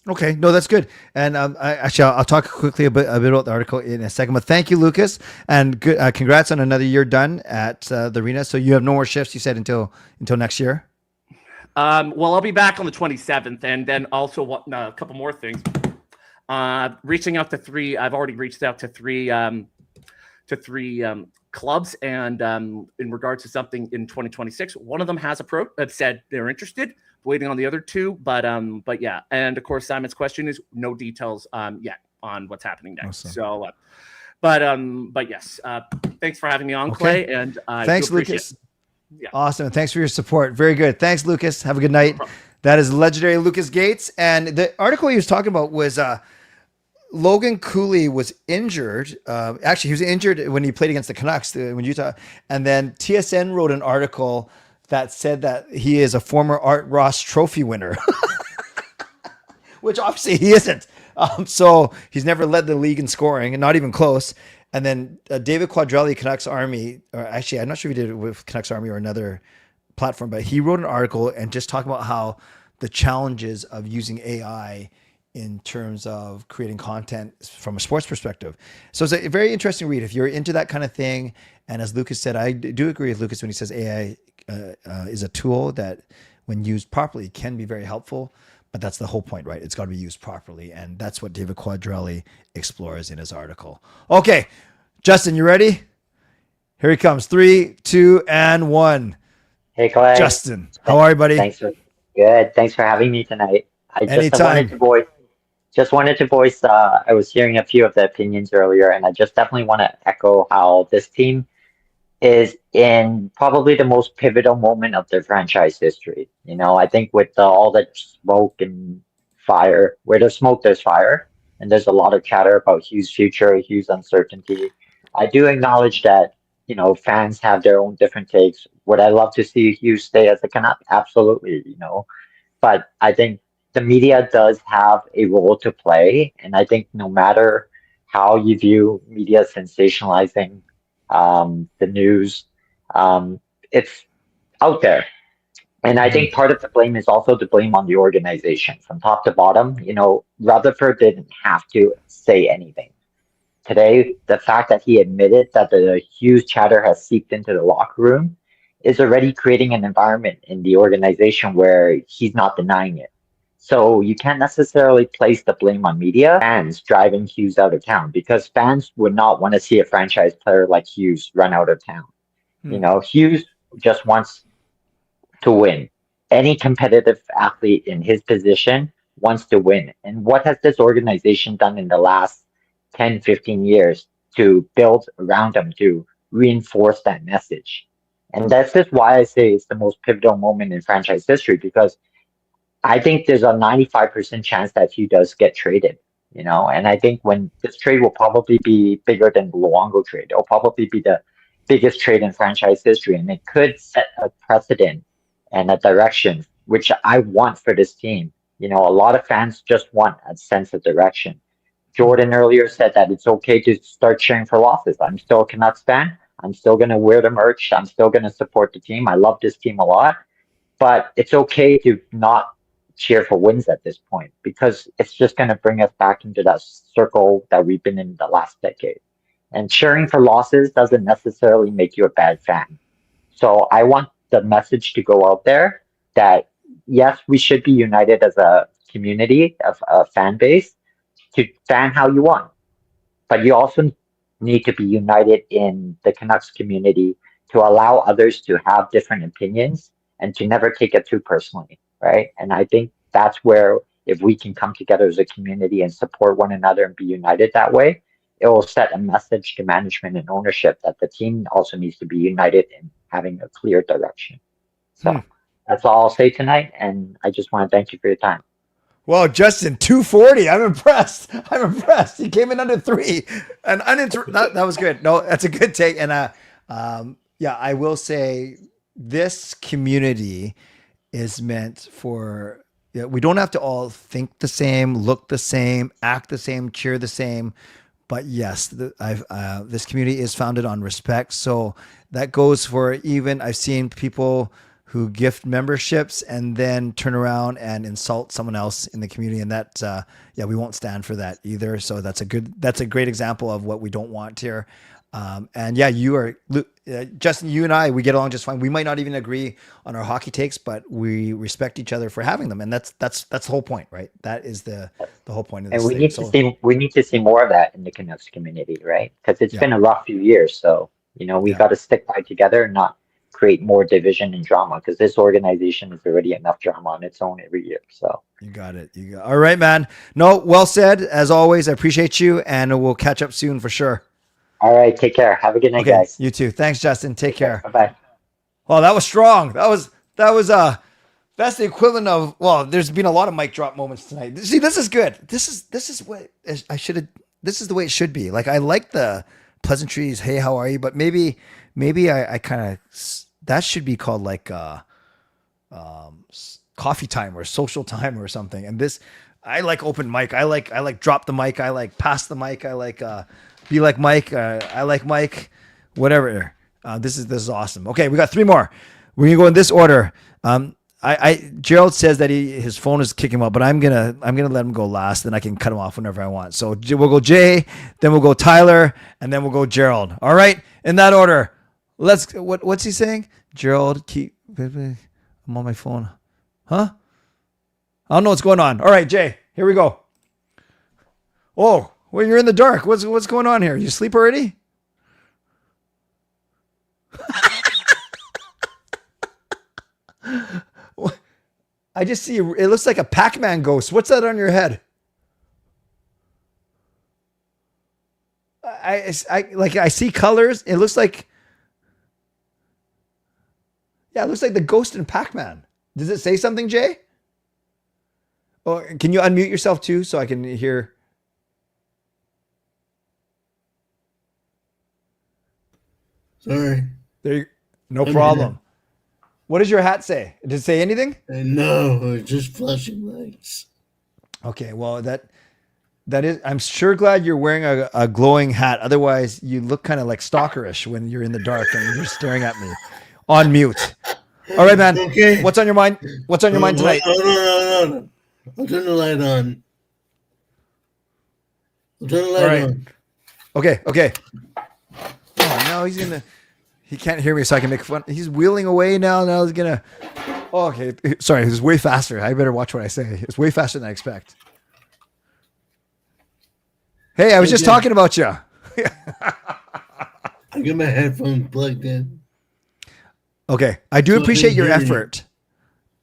S2: Okay, no, that's good. And I'll talk quickly a bit about the article in a second. But thank you, Lucas, and good, congrats on another year done at the arena. So you have no more shifts, you said, until next year.
S8: Well, I'll be back on the 27th, and then also a couple more things. Reaching out to three. I've already reached out to three clubs, and in regards to something in 2026, one of them has said they're interested. Waiting on the other two, but yeah, and of course Simon's question is no details yet on what's happening next.
S2: Awesome.
S8: So, but yes, thanks for having me on, Clay, and
S2: thanks, Lucas. Yeah. Awesome, and thanks for your support. Very good. Thanks, Lucas. Have a good night.
S8: No
S2: That is legendary Lucas Gates. And the article he was talking about was Logan Cooley was injured. Actually, he was injured when he played against the Canucks when Utah. And then TSN wrote an article that said that he is a former Art Ross Trophy winner, which obviously he isn't. So he's never led the league in scoring, and not even close. And then David Quadrelli, Canucks Army, or actually, I'm not sure if he did it with Canucks Army or another platform, but he wrote an article and just talking about how the challenges of using AI in terms of creating content from a sports perspective. So it's a very interesting read if you're into that kind of thing. And as Lucas said, I do agree with Lucas when he says AI is a tool that, when used properly, can be very helpful. But that's the whole point, right? It's got to be used properly. And that's what David Quadrelli explores in his article. Okay, Justin, you ready? Here he comes. 3, 2, and 1.
S9: Hey, Clay.
S2: Justin, how are you, buddy?
S9: Good. Thanks for having me tonight.
S2: Anytime.
S9: Just wanted to voice, I was hearing a few of the opinions earlier, and I just definitely want to echo how this team is in probably the most pivotal moment of their franchise history. You know, I think with all the smoke and fire, where there's smoke, there's fire, and there's a lot of chatter about Hughes' future, Hughes' uncertainty. I do acknowledge that, you know, fans have their own different takes. Would I love to see Hughes stay as a Canuck? Absolutely, you know. But I think the media does have a role to play, and I think no matter how you view media sensationalizing the news, it's out there. And I think part of the blame is also the blame on the organization from top to bottom. You know, Rutherford didn't have to say anything. Today, the fact that he admitted that the Hughes chatter has seeped into the locker room is already creating an environment in the organization where he's not denying it. So you can't necessarily place the blame on media fans driving Hughes out of town, because fans would not want to see a franchise player like Hughes run out of town. You know, Hughes just wants to win. Any competitive athlete in his position wants to win. And what has this organization done in the last 10, 15 years to build around him to reinforce that message? And that's just why I say it's the most pivotal moment in franchise history, because I think there's a 95% chance that he does get traded, you know, and I think when this trade will probably be bigger than the Luongo trade. It'll probably be the biggest trade in franchise history, and it could set a precedent and a direction, which I want for this team. You know, a lot of fans just want a sense of direction. Jordan earlier said that it's okay to start cheering for losses. I'm still a Canucks fan. I'm still going to wear the merch. I'm still going to support the team. I love this team a lot, but it's okay to not cheer for wins at this point, because it's just going to bring us back into that circle that we've been in the last decade. And cheering for losses doesn't necessarily make you a bad fan. So I want the message to go out there that, yes, we should be united as a community, of a fan base, to fan how you want. But you also need to be united in the Canucks community to allow others to have different opinions and to never take it too personally, right? And I think that's where, if we can come together as a community and support one another and be united that way, it will set a message to management and ownership that the team also needs to be united in having a clear direction. So that's all I'll say tonight, and I just want to thank you for your time.
S2: Well, Justin, 240. I'm impressed. He came in under 3, and that was good. No, that's a good take. And yeah, I will say this community is meant for. Yeah, we don't have to all think the same, look the same, act the same, cheer the same. But yes, this community is founded on respect. So that goes for, even I've seen people who gift memberships and then turn around and insult someone else in the community. And that, yeah, we won't stand for that either. So that's a great example of what we don't want here. And yeah, Justin, you and I, we get along just fine. We might not even agree on our hockey takes, but we respect each other for having them. And that's the whole point, right? That is the whole point of this.
S9: And we need to see more of that in the Canucks community, right? Because it's been a rough few years. So, you know, we got to stick by together and not create more division and drama, because this organization is already enough drama on its own every year. So
S2: you got it. All right, man. No, well said. As always, I appreciate you, and we'll catch up soon for sure.
S9: All right. Take care. Have a good night, guys.
S2: You too. Thanks, Justin. Take care.
S9: Bye-bye.
S2: Well, that was strong. That was That's the equivalent of, well, there's been a lot of mic drop moments tonight. See, this is good. This is what I should have. This is the way it should be. Like, I like the pleasantries. Hey, how are you? But maybe I kind of, that should be called like coffee time or social time or something. And this, I like open mic. I like drop the mic. I like pass the mic. I like be like Mike. I like Mike. Whatever. This is awesome. Okay, we got 3 more. We're gonna go in this order. Gerald says that his phone is kicking him out, but I'm gonna let him go last. Then I can cut him off whenever I want. So we'll go Jay, then we'll go Tyler, and then we'll go Gerald. All right, in that order. What's he saying? Gerald, I'm on my phone. Huh? I don't know what's going on. All right, Jay, here we go. Oh, well, you're in the dark. What's going on here? You sleep already? I just see, it looks like a Pac-Man ghost. What's that on your head? I see colors. It looks like, yeah, it looks like the ghost in Pac-Man. Does it say something, Jay? Oh, can you unmute yourself too so I can hear?
S10: Sorry.
S2: No problem. What does your hat say? Does it say anything?
S10: No, just flashing lights.
S2: Okay, well that is. I'm sure glad you're wearing a glowing hat. Otherwise, you look kind of like stalkerish when you're in the dark and you're staring at me on mute. All right, man.
S10: Okay.
S2: What's on your mind? What's on your mind tonight?
S10: No. I'll turn the light on. I'll turn the light on.
S2: Okay. Oh no, he can't hear me, so I can make fun. He's wheeling away now. Now he's gonna. Oh, okay, sorry. It's way faster. I better watch what I say. It's way faster than I expect. Hey, I was just talking about you.
S10: I get my headphones plugged in.
S2: Okay, I do appreciate your effort.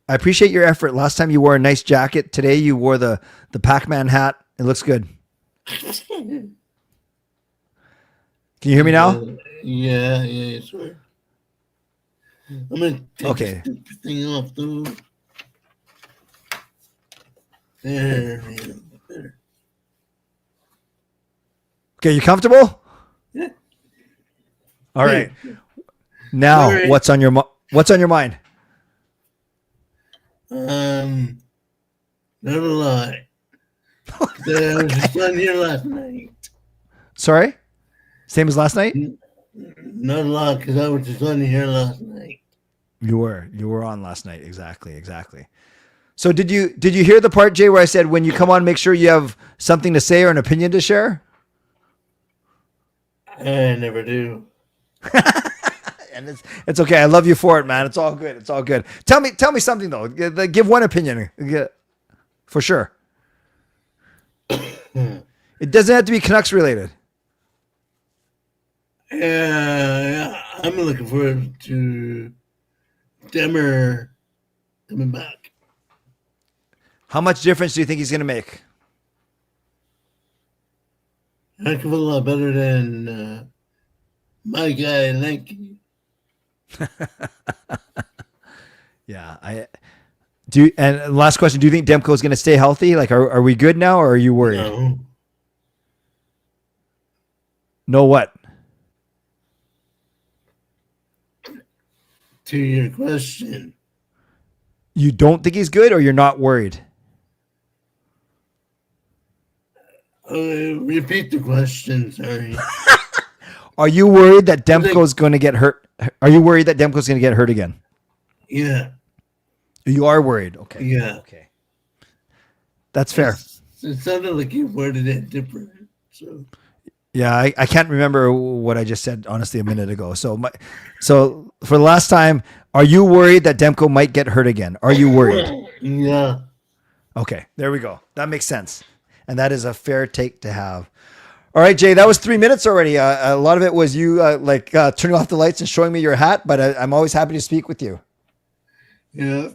S2: I appreciate your effort. Last time you wore a nice jacket. Today you wore the Pac-Man hat. It looks good. Can you hear me now?
S10: Yeah, sure. I'm gonna take this stupid thing off though. There.
S2: Okay, you comfortable?
S10: Yeah.
S2: All right. Now, what's on your mind?
S10: Not a lot. I was just on here last night.
S2: Sorry? Same as last night?
S10: Not a lot, because I was just on here last night.
S2: You were on last night. Exactly. So did you hear the part, Jay, where I said when you come on, make sure you have something to say or an opinion to share?
S10: I never do.
S2: And it's okay. I love you for it, man. It's all good. Tell me something though. Give one opinion for sure. It doesn't have to be Canucks related.
S10: Yeah, I'm looking forward to Demmer coming back.
S2: How much difference do you think he's going to make?
S10: Heck of a lot better than my guy, Lanky.
S2: Yeah, and last question, do you think Demko is going to stay healthy? Like, are we good now, or are you worried? No what?
S10: To your question.
S2: You don't think he's good, or you're not worried?
S10: Repeat the question, sorry.
S2: Are you worried that Demko's going to get hurt? Are you worried that Demko's going to get hurt again?
S10: Yeah.
S2: You are worried. Okay.
S10: Yeah.
S2: Okay. That's fair.
S10: It sounded like you worded it different. So.
S2: Yeah, I can't remember what I just said, honestly, a minute ago. So for the last time, are you worried that Demko might get hurt again? Are you worried?
S10: Yeah.
S2: Okay, there we go. That makes sense. And that is a fair take to have. All right, Jay, that was 3 minutes already. A lot of it was you turning off the lights and showing me your hat, but I'm always happy to speak with you.
S10: Yeah.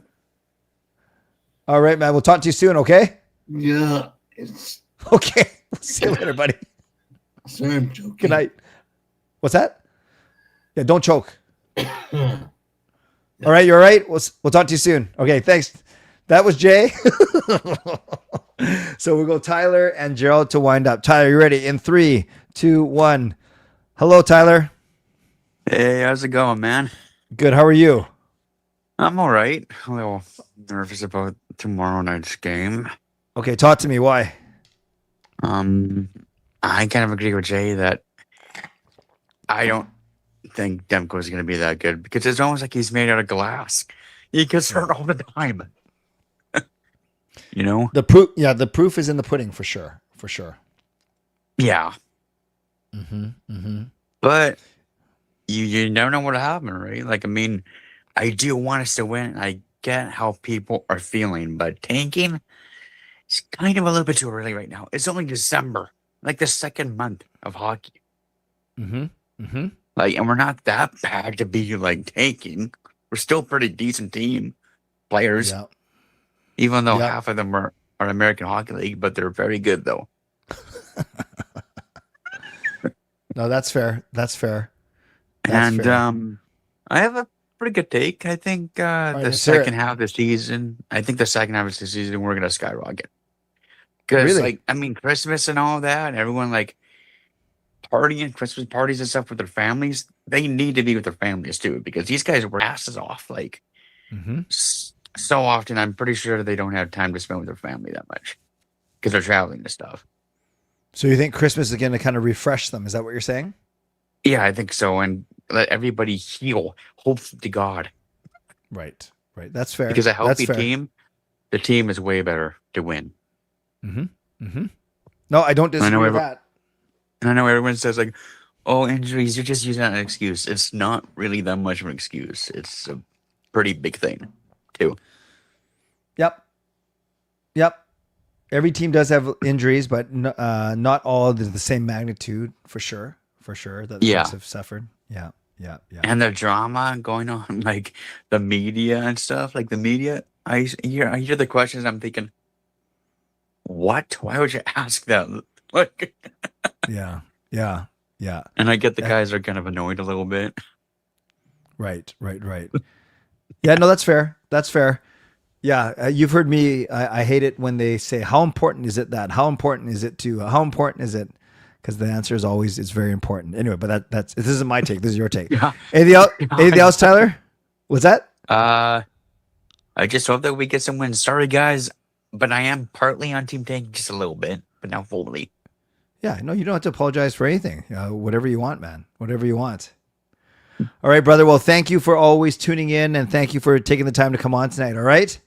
S2: All right, man. We'll talk to you soon, okay?
S10: Yeah.
S2: Okay. We'll see you later, buddy.
S10: Sorry, I'm joking.
S2: Good night. What's that? Yeah, don't choke. All right, you're all right. We'll talk to you soon. Okay, thanks. That was Jay. So we'll go Tyler and Gerald to wind up. Tyler, you ready? In 3, 2, 1. Hello, Tyler.
S11: Hey, how's it going, man?
S2: Good. How are you?
S11: I'm all right. A little nervous about tomorrow night's game.
S2: Okay, talk to me. Why?
S11: I kind of agree with Jay that I don't think Demko's going to be that good because it's almost like he's made out of glass. He gets hurt all the time. You know?
S2: The proof is in the pudding for sure. For sure.
S11: Yeah.
S2: Mm-hmm.
S11: But you never know what'll happen, right? Like, I mean, I do want us to win. I get how people are feeling, but tanking is kind of a little bit too early right now. It's only December, like the second month of hockey. Like, and we're not that bad to be like tanking. We're still a pretty decent team, players.
S2: Yeah.
S11: Even though half of them are American Hockey League, but they're very good though.
S2: No, that's fair. That's fair.
S11: And I have a pretty good take. I think the second half of the season, we're gonna skyrocket. Because
S2: Really?
S11: like, I mean, Christmas and all that, everyone like partying, Christmas parties and stuff with their families. They need to be with their families too, because these guys work asses off. Like so often, I'm pretty sure they don't have time to spend with their family that much because they're traveling and stuff.
S2: So you think Christmas is going to kind of refresh them? Is that what you're saying?
S11: Yeah, I think so. And let everybody heal. Hope to God.
S2: Right. That's fair.
S11: Because a healthy team, the team is way better to win.
S2: No, I don't disagree with that.
S11: And I know everyone says like, oh, injuries, you're just using that as an excuse. It's not really that much of an excuse. It's a pretty big thing, too.
S2: Yep. Every team does have injuries, but not all to the same magnitude, for sure. That the Canucks have suffered. Yeah.
S11: And the drama going on, like the media and stuff, like the media, I hear the questions. I'm thinking, what? Why would you ask that? Like,
S2: yeah.
S11: And I get the guys are kind of annoyed a little bit.
S2: Right. Yeah, no, that's fair. Yeah, you've heard me. I hate it when they say, "How important is it that? How important is it to? How important is it?" Because the answer is always it's very important. Anyway, but this isn't my take. This is your take.
S11: Yeah.
S2: Anything else, Tyler? What's that?
S11: I just hope that we get some wins. Sorry, guys, but I am partly on Team Tank just a little bit, but not fully.
S2: Yeah, no, you don't have to apologize for anything. Whatever you want, man. Whatever you want. All right, brother. Well, thank you for always tuning in, and thank you for taking the time to come on tonight. All right.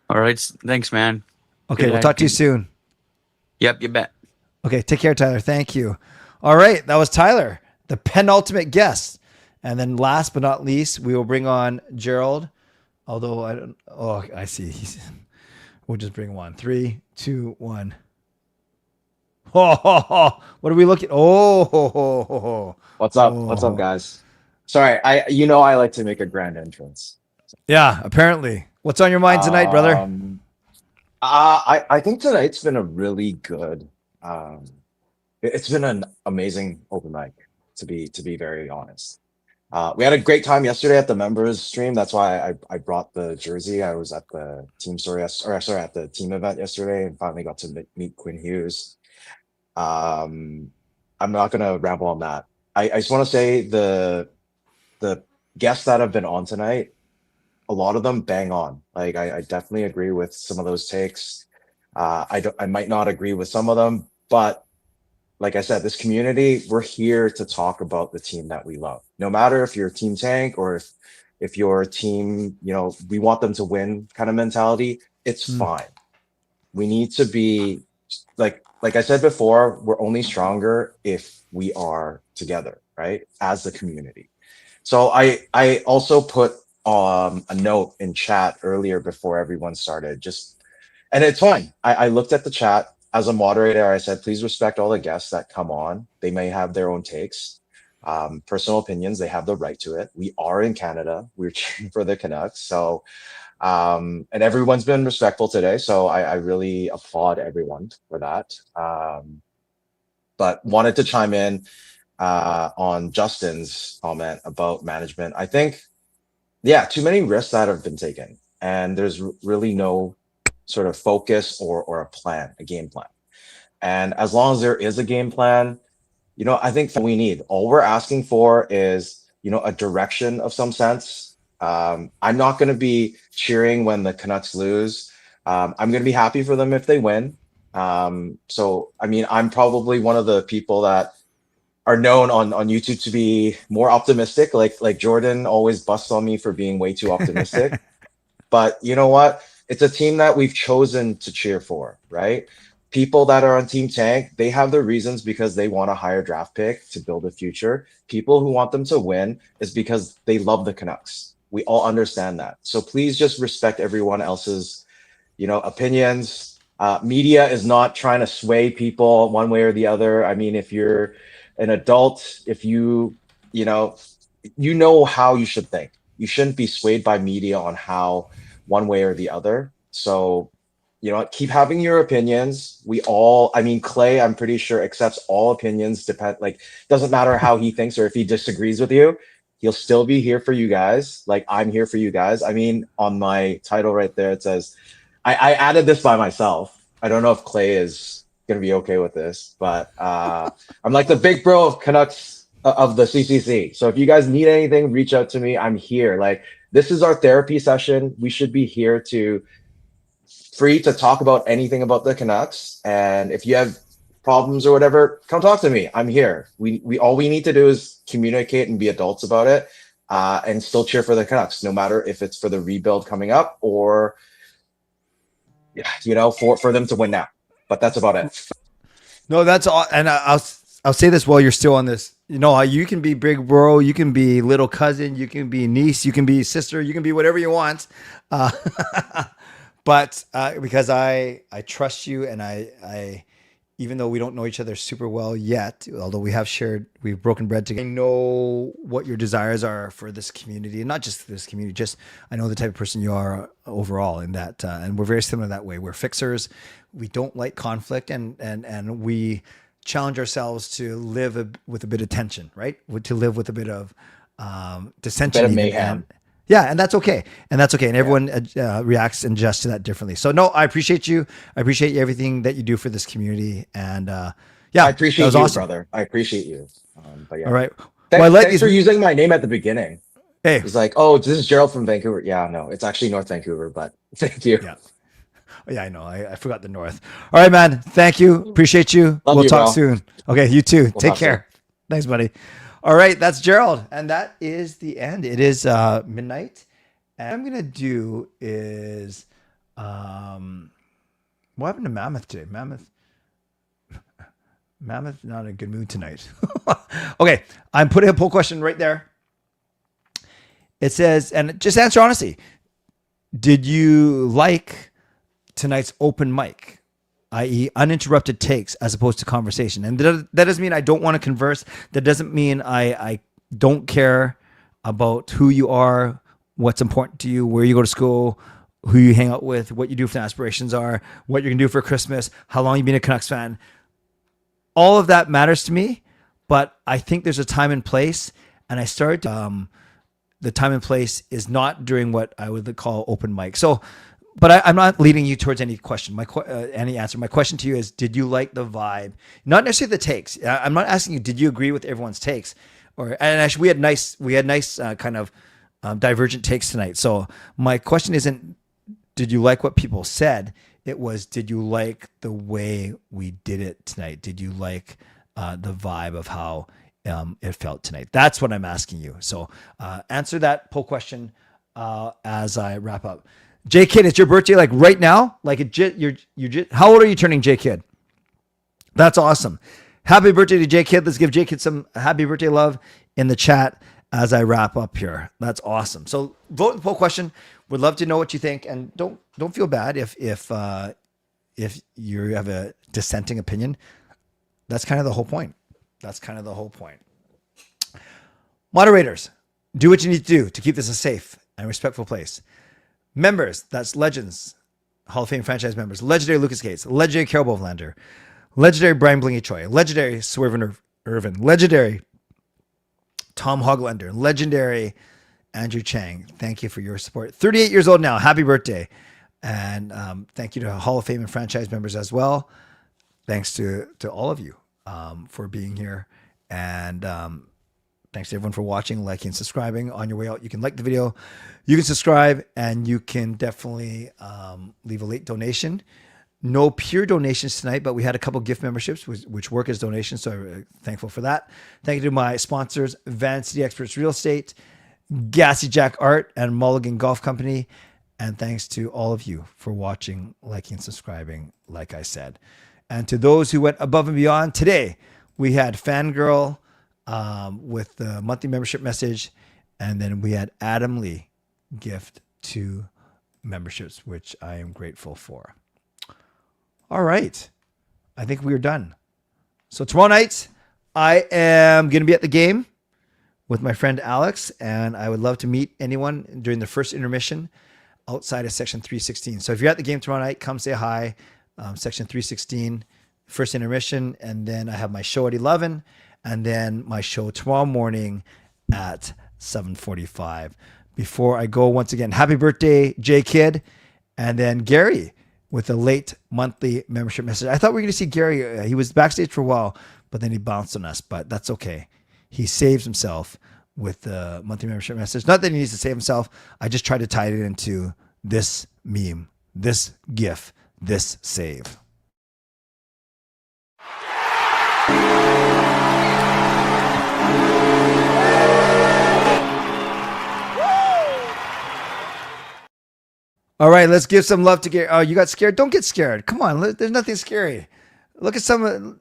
S11: All right. Thanks, man.
S2: Okay, we'll talk to you soon.
S11: Yep, you bet.
S2: Okay, take care, Tyler. Thank you. All right, that was Tyler, the penultimate guest. And then last but not least, we will bring on Gerald. Although I don't. Oh, I see. We'll just bring one. 3, 2, 1. Oh, what are we looking?
S12: What's up? What's up, guys? Sorry, I like to make a grand entrance.
S2: Yeah, apparently. What's on your mind tonight, brother?
S12: I think tonight's been a really good. It's been an amazing open mic, to be very honest. We had a great time yesterday at the members stream. That's why I brought the jersey. I was at the team store at the team event yesterday and finally got to meet Quinn Hughes. I'm not gonna ramble on that. I just want to say the guests that have been on tonight, a lot of them bang on. Like I definitely agree with some of those takes. I might not agree with some of them, but like I said, this community, we're here to talk about the team that we love. No matter if you're Team Tank or if your team, we want them to win kind of mentality, it's fine. We need to be like I said before, we're only stronger if we are together, right? As the community. So I also put a note in chat earlier before everyone started, and it's fine. I looked at the chat as a moderator. I said, please respect all the guests that come on. They may have their own takes, personal opinions. They have the right to it. We are in Canada. We're cheering for the Canucks. So, and everyone's been respectful today. So I really applaud everyone for that. But wanted to chime in on Justin's comment about management. I think too many risks that have been taken, and there's really no sort of focus or a plan, a game plan. And as long as there is a game plan, I think that we need, all we're asking for is, a direction of some sense. I'm not going to be cheering when the Canucks lose. I'm going to be happy for them if they win. So, I mean, I'm probably one of the people that are known on YouTube to be more optimistic. Like Jordan always busts on me for being way too optimistic. But you know what? It's a team that we've chosen to cheer for, right? People that are on Team Tank, they have their reasons because they want a higher draft pick to build a future. People who want them to win is because they love the Canucks. We all understand that. So please just respect everyone else's, opinions. Media is not trying to sway people one way or the other. I mean, if you're an adult, if you know how you should think. You shouldn't be swayed by media on how one way or the other. So, keep having your opinions. Clay, I'm pretty sure, accepts all opinions. Doesn't matter how he thinks or if he disagrees with you, he'll still be here for you guys. Like, I'm here for you guys. I mean, on my title right there, it says, I added this by myself. I don't know if Clay is going to be okay with this, but I'm like the big bro of Canucks of the CCC. So if you guys need anything, reach out to me. I'm here. Like, this is our therapy session. We should be here free to talk about anything about the Canucks. And if you have problems or whatever, come talk to me. I'm here. We all we need to do is communicate and be adults about it, and still cheer for the Canucks, no matter if it's for the rebuild coming up or for them to win now. But that's about it.
S2: No, that's all. And I'll say this while you're still on this. You can be big bro, you can be little cousin, you can be niece, you can be sister, you can be whatever you want. But because I trust you, and I even though we don't know each other super well yet, although we've broken bread together, I know what your desires are for this community, and not just this community, just I know the type of person you are overall in that, and we're very similar that way. We're fixers. We don't like conflict, and we challenge ourselves to live with a bit of tension, right? To live with a bit of dissension,
S12: bit of mayhem.
S2: And that's okay. And everyone reacts and adjusts to that differently. So no, I appreciate you. I appreciate everything that you do for this community. And I
S12: appreciate you,
S2: awesome.
S12: brother. I appreciate you. But yeah.
S2: All right.
S12: Thanks for using my name at the beginning.
S2: Hey,
S12: it's like, oh, this is Gerald from Vancouver. Yeah, no, it's actually North Vancouver, but thank you.
S2: Yeah, I know. I forgot the North. All right, man. Thank you. Appreciate you. We'll talk soon. Okay, you too. Take care. Thanks, buddy. All right, that's Gerald. And that is the end. It is midnight. And what I'm going to do is, what happened to Mammoth today? Mammoth, not in a good mood tonight. Okay, I'm putting a poll question right there. It says, and just answer honestly, did you like tonight's open mic? I.e. uninterrupted takes as opposed to conversation. And that doesn't mean I don't want to converse. That doesn't mean I don't care about who you are, what's important to you, where you go to school, who you hang out with, what you do for aspirations are, what you're going to do for Christmas, how long you've been a Canucks fan. All of that matters to me, but I think there's a time and place. And I started, the time and place is not during what I would call open mic. So, but I'm not leading you towards any question, any answer. My question to you is, did you like the vibe? Not necessarily the takes. I'm not asking you, did you agree with everyone's takes? And actually, we had nice kind of divergent takes tonight. So my question isn't, did you like what people said? It was, did you like the way we did it tonight? Did you like the vibe of how it felt tonight? That's what I'm asking you. So answer that poll question as I wrap up. J Kid, it's your birthday like right now? Like how old are you turning, J Kid? That's awesome. Happy birthday to J Kid. Let's give J Kid some happy birthday love in the chat as I wrap up here. That's awesome. So vote the poll question. Would love to know what you think, and don't feel bad if you have a dissenting opinion. That's kind of the whole point. Moderators, do what you need to do to keep this a safe and respectful place. Members, that's Legends, Hall of Fame franchise members, legendary Lucas Gates, legendary Carol Bovenlander, legendary Brian Blingy Choi, legendary Swervin Yrvin, legendary Tom Hoglander, legendary Andrew Chang, thank you for your support. 38 years old now. Happy birthday. And thank you to Hall of Fame and franchise members as well. Thanks to all of you for being here. And thanks to everyone for watching, liking, and subscribing. On your way out, you can like the video, you can subscribe, and you can definitely leave a late donation. No pure donations tonight, but we had a couple gift memberships, which work as donations, so I'm thankful for that. Thank you to my sponsors, Van City Experts Real Estate, Gassy Jack Art, and Mulligan Golf Company. And thanks to all of you for watching, liking, subscribing, like I said. And to those who went above and beyond, today we had Fangirl with the monthly membership message, and then we had Adam Lee gift 2 memberships, which I am grateful for. All right. I think we're done. So tomorrow night, I am going to be at the game with my friend Alex, and I would love to meet anyone during the first intermission outside of section 316. So if you're at the game tomorrow night, come say hi. Section 316, first intermission, and then I have my show at 11, and then my show tomorrow morning at 7:45. Before I go, once again, happy birthday, J Kid, and then Gary with a late monthly membership message. I thought we were going to see Gary. He was backstage for a while, but then he bounced on us, but that's okay. He saves himself with the monthly membership message. Not that he needs to save himself. I just tried to tie it into this meme, this GIF, this save. All right, let's give some love to Gary. Oh, you got scared? Don't get scared. Come on, there's nothing scary. Look at some.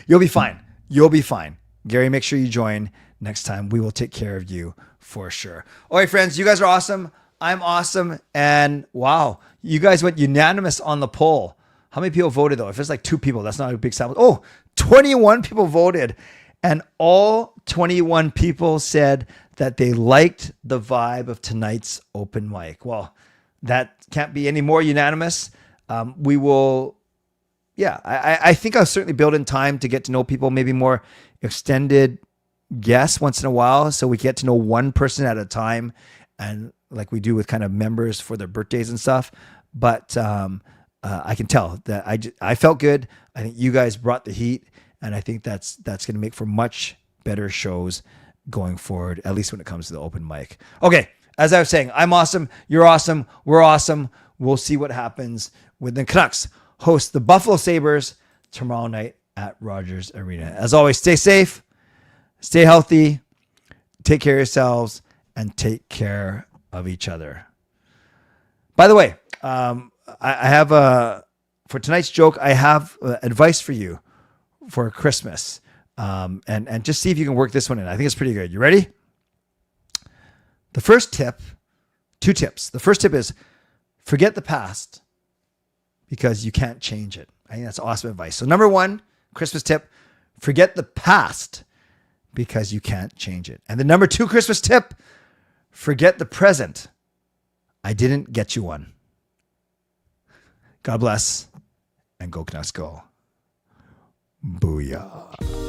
S2: You'll be fine. You'll be fine. Gary, make sure you join next time. We will take care of you for sure. All right, friends, you guys are awesome. I'm awesome. And wow, you guys went unanimous on the poll. How many people voted though? If it's like 2 people, that's not a big sample. Oh, 21 people voted. And all 21 people said that they liked the vibe of tonight's open mic. Well, that can't be any more unanimous. We will, I think I'll certainly build in time to get to know people, maybe more extended guests once in a while, so we get to know one person at a time, and like we do with kind of members for their birthdays and stuff. But I can tell that I felt good. I think you guys brought the heat, and I think that's going to make for much better shows going forward, at least when it comes to the open mic. Okay, as I was saying, I'm awesome. You're awesome. We're awesome. We'll see what happens when the Canucks host the Buffalo Sabres tomorrow night at Rogers Arena. As always, stay safe, stay healthy, take care of yourselves, and take care of each other. By the way, I have for tonight's joke, I have advice for you for Christmas. And just see if you can work this one in. I think it's pretty good. You ready? The first tip, 2 tips. The first tip is forget the past because you can't change it. I think that's awesome advice. So number 1, Christmas tip, forget the past because you can't change it. And the number 2 Christmas tip, forget the present. I didn't get you one. God bless, and go Canucks go. Booyah.